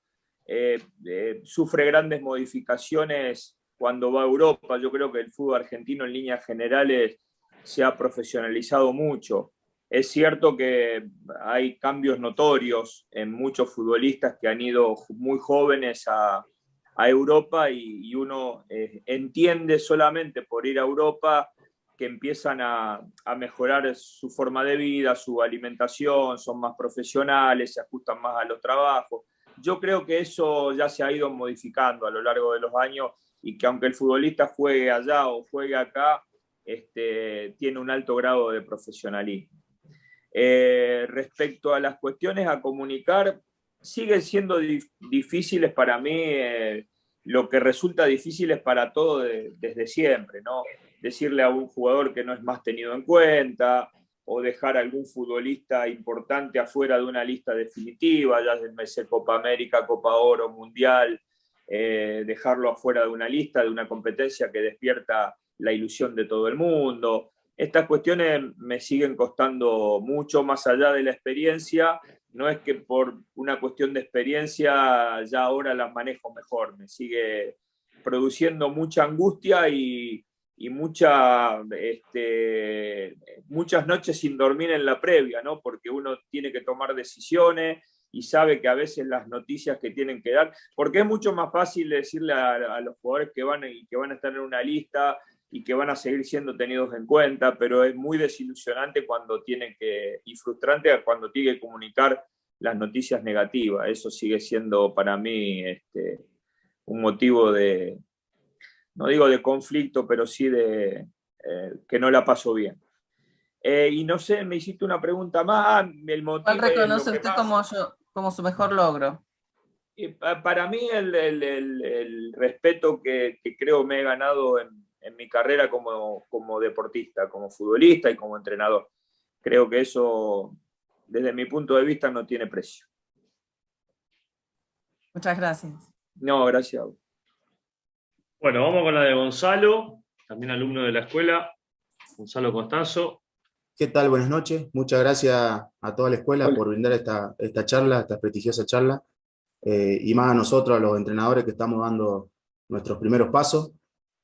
sufre grandes modificaciones cuando va a Europa. Yo creo que el fútbol argentino en líneas generales se ha profesionalizado mucho. Es cierto que hay cambios notorios en muchos futbolistas que han ido muy jóvenes a Europa y uno entiende solamente por ir a Europa que empiezan a mejorar su forma de vida, su alimentación, son más profesionales, se ajustan más a los trabajos. Yo creo que eso ya se ha ido modificando a lo largo de los años y que aunque el futbolista juegue allá o juegue acá, tiene un alto grado de profesionalismo. Respecto a las cuestiones a comunicar, siguen siendo difíciles para mí, lo que resulta difícil es para todos desde siempre, ¿no? Decirle a un jugador que no es más tenido en cuenta, o dejar a algún futbolista importante afuera de una lista definitiva, ya sea Copa América, Copa Oro, Mundial, dejarlo afuera de una lista, de una competencia que despierta la ilusión de todo el mundo. Estas cuestiones me siguen costando mucho, más allá de la experiencia. No es que por una cuestión de experiencia ya ahora las manejo mejor, me sigue produciendo mucha angustia y muchas noches sin dormir en la previa, ¿no? Porque uno tiene que tomar decisiones y sabe que a veces las noticias que tienen que dar, porque es mucho más fácil decirle a los jugadores que van a estar en una lista y que van a seguir siendo tenidos en cuenta, pero es muy desilusionante y frustrante cuando tiene que comunicar las noticias negativas. Eso sigue siendo para mí un motivo no digo de conflicto, pero sí de que no la paso bien. Y no sé, me hiciste una pregunta más. ¿Cuál reconoce usted como su mejor logro? Para mí el respeto que creo me he ganado en mi carrera como deportista, como futbolista y como entrenador. Creo que eso, desde mi punto de vista, no tiene precio. Muchas gracias. No, gracias a vos. Bueno, vamos con la de Gonzalo, también alumno de la escuela, Gonzalo Costanzo. ¿Qué tal? Buenas noches. Muchas gracias a toda la escuela por brindar esta charla, esta prestigiosa charla, y más a nosotros, a los entrenadores que estamos dando nuestros primeros pasos.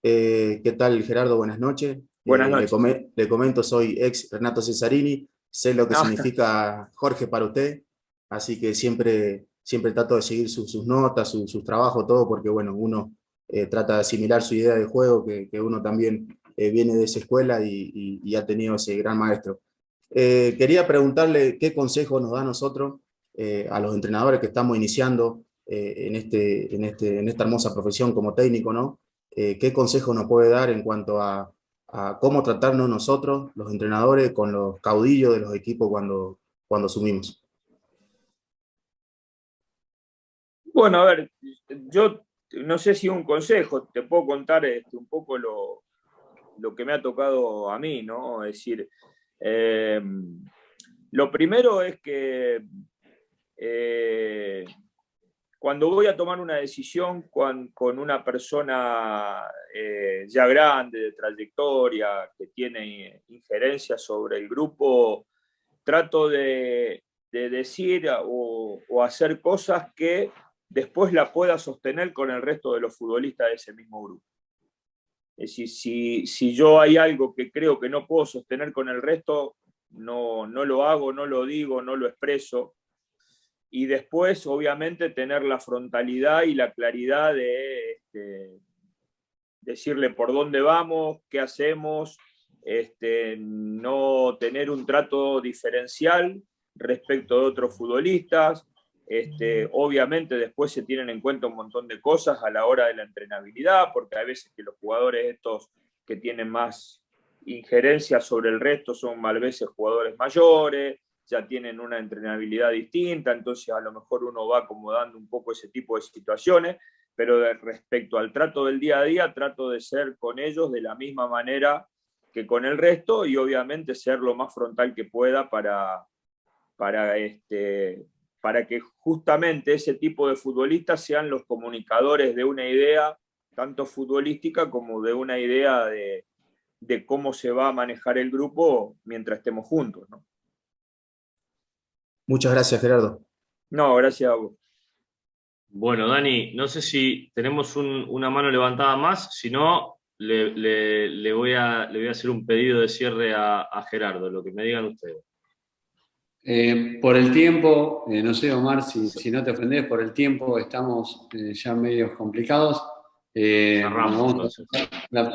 ¿Qué tal, Gerardo? Buenas noches. Buenas noches. Le comento, soy ex Renato Cesarini, sé lo que significa Jorge para usted, así que siempre trato de seguir sus notas, sus trabajos, todo, porque bueno, uno trata de asimilar su idea de juego, que uno también viene de esa escuela y ha tenido ese gran maestro. Quería preguntarle qué consejo nos da a nosotros, a los entrenadores que estamos iniciando en esta hermosa profesión como técnico, ¿no? ¿Qué consejo nos puede dar en cuanto a cómo tratarnos nosotros, los entrenadores, con los caudillos de los equipos cuando asumimos? Bueno, a ver, yo no sé si un consejo, te puedo contar un poco lo que me ha tocado a mí, ¿no? Es decir, lo primero es que cuando voy a tomar una decisión con una persona ya grande, de trayectoria, que tiene injerencia sobre el grupo, trato de decir o hacer cosas que después la pueda sostener con el resto de los futbolistas de ese mismo grupo. Es decir, si yo hay algo que creo que no puedo sostener con el resto, no lo hago, no lo digo, no lo expreso. Y después, obviamente, tener la frontalidad y la claridad de decirle por dónde vamos, qué hacemos, no tener un trato diferencial respecto de otros futbolistas. Obviamente después se tienen en cuenta un montón de cosas a la hora de la entrenabilidad, porque hay veces que los jugadores estos que tienen más injerencia sobre el resto son a veces jugadores mayores, ya tienen una entrenabilidad distinta, entonces a lo mejor uno va acomodando un poco ese tipo de situaciones, pero respecto al trato del día a día, trato de ser con ellos de la misma manera que con el resto y obviamente ser lo más frontal que pueda para que justamente ese tipo de futbolistas sean los comunicadores de una idea, tanto futbolística como de una idea de cómo se va a manejar el grupo mientras estemos juntos, ¿no? Muchas gracias, Gerardo. No, gracias a vos. Bueno, Dani, no sé si tenemos una mano levantada más, si no, le voy a hacer un pedido de cierre a Gerardo, lo que me digan ustedes. Por el tiempo, no sé, Omar, si no te ofendés, por el tiempo estamos ya medios complicados. Cerramos,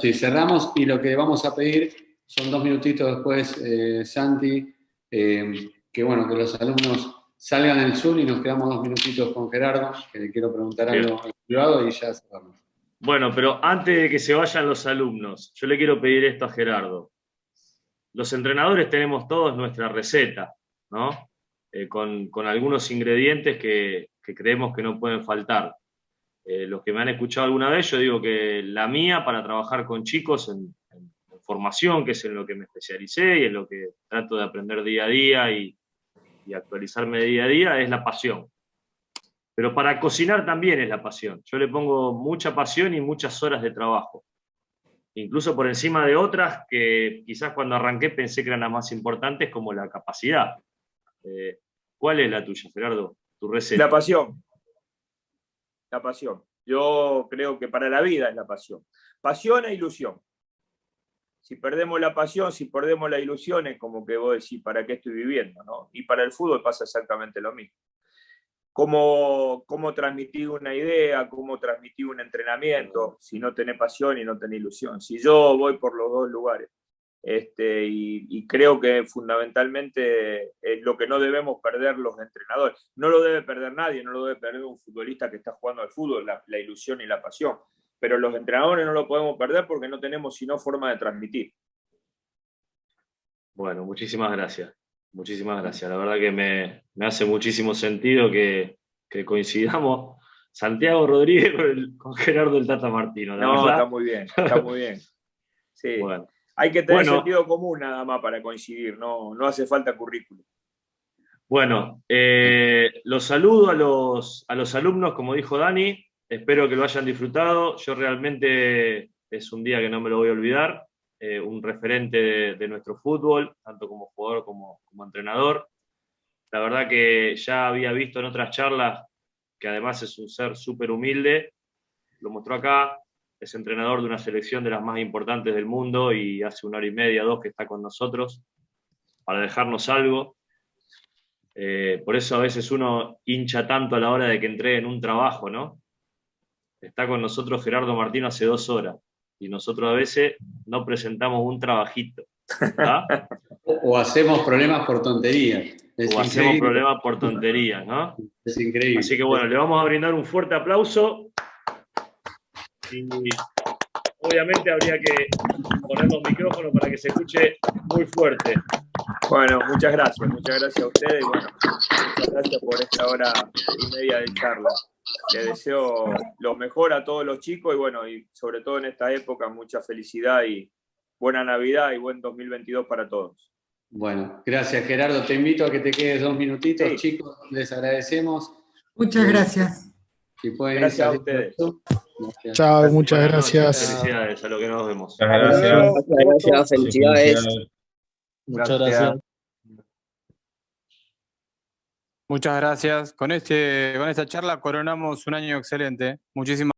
sí, cerramos, y lo que vamos a pedir son 2 minutitos después, Santi, que bueno, que los alumnos salgan del Zoom y nos quedamos 2 minutitos con Gerardo, que le quiero preguntar algo en privado y ya cerramos. Bueno, pero antes de que se vayan los alumnos, yo le quiero pedir esto a Gerardo. Los entrenadores tenemos todos nuestra receta, ¿no? Con algunos ingredientes que creemos que no pueden faltar. Los que me han escuchado alguna vez, yo digo que la mía para trabajar con chicos en formación, que es en lo que me especialicé y en lo que trato de aprender día a día y actualizarme día a día, es la pasión. Pero para cocinar también es la pasión. Yo le pongo mucha pasión y muchas horas de trabajo. Incluso por encima de otras que quizás cuando arranqué pensé que eran las más importantes, como la capacidad. ¿Cuál es la tuya, Gerardo? Tu receta. La pasión. La pasión. Yo creo que para la vida es la pasión. Pasión e ilusión. Si perdemos la pasión, si perdemos la ilusión, es como que vos decís, ¿para qué estoy viviendo? ¿No? Y para el fútbol pasa exactamente lo mismo. Cómo transmitir una idea, cómo transmitir un entrenamiento, si no tenés pasión y no tenés ilusión. Si yo voy por los dos lugares, y creo que fundamentalmente es lo que no debemos perder los entrenadores. No lo debe perder nadie, no lo debe perder un futbolista que está jugando al fútbol, la ilusión y la pasión. Pero los entrenadores no lo podemos perder porque no tenemos sino forma de transmitir. Bueno, muchísimas gracias. Muchísimas gracias. La verdad que me hace muchísimo sentido que coincidamos Santiago Rodríguez con Gerardo el Tata Martino. No, está muy bien, está muy bien. Sí. Bueno. Hay que tener sentido común nada más para coincidir, no hace falta currículum. Bueno, los saludo a los alumnos, como dijo Dani, espero que lo hayan disfrutado. Yo realmente es un día que no me lo voy a olvidar, un referente de nuestro fútbol, tanto como jugador como entrenador. La verdad que ya había visto en otras charlas que además es un ser súper humilde, lo mostró acá. Es entrenador de una selección de las más importantes del mundo y hace 1 hora y media, 2 que está con nosotros para dejarnos algo. Por eso a veces uno hincha tanto a la hora de que entreguen un trabajo, ¿no? Está con nosotros Gerardo Martino hace 2 horas y nosotros a veces no presentamos un trabajito. ¿Ah? O hacemos problemas por tonterías. Hacemos problemas por tonterías, ¿no? Es increíble. Así que bueno, le vamos a brindar un fuerte aplauso. Y obviamente habría que poner los micrófonos para que se escuche muy fuerte. Bueno, muchas gracias a ustedes y bueno, muchas gracias por esta hora y media de charla. Les deseo lo mejor a todos los chicos y bueno, y sobre todo en esta época, mucha felicidad y buena Navidad y buen 2022 para todos. Bueno, gracias Gerardo, te invito a que te quedes 2 minutitos, sí. Chicos, les agradecemos. Muchas gracias. Si pueden gracias a ustedes. Gracias. Chao, muchas gracias. Felicidades, a lo que nos vemos. Gracias, felicidades. Muchas gracias. Muchas gracias. Con esta charla coronamos un año excelente. Muchísimas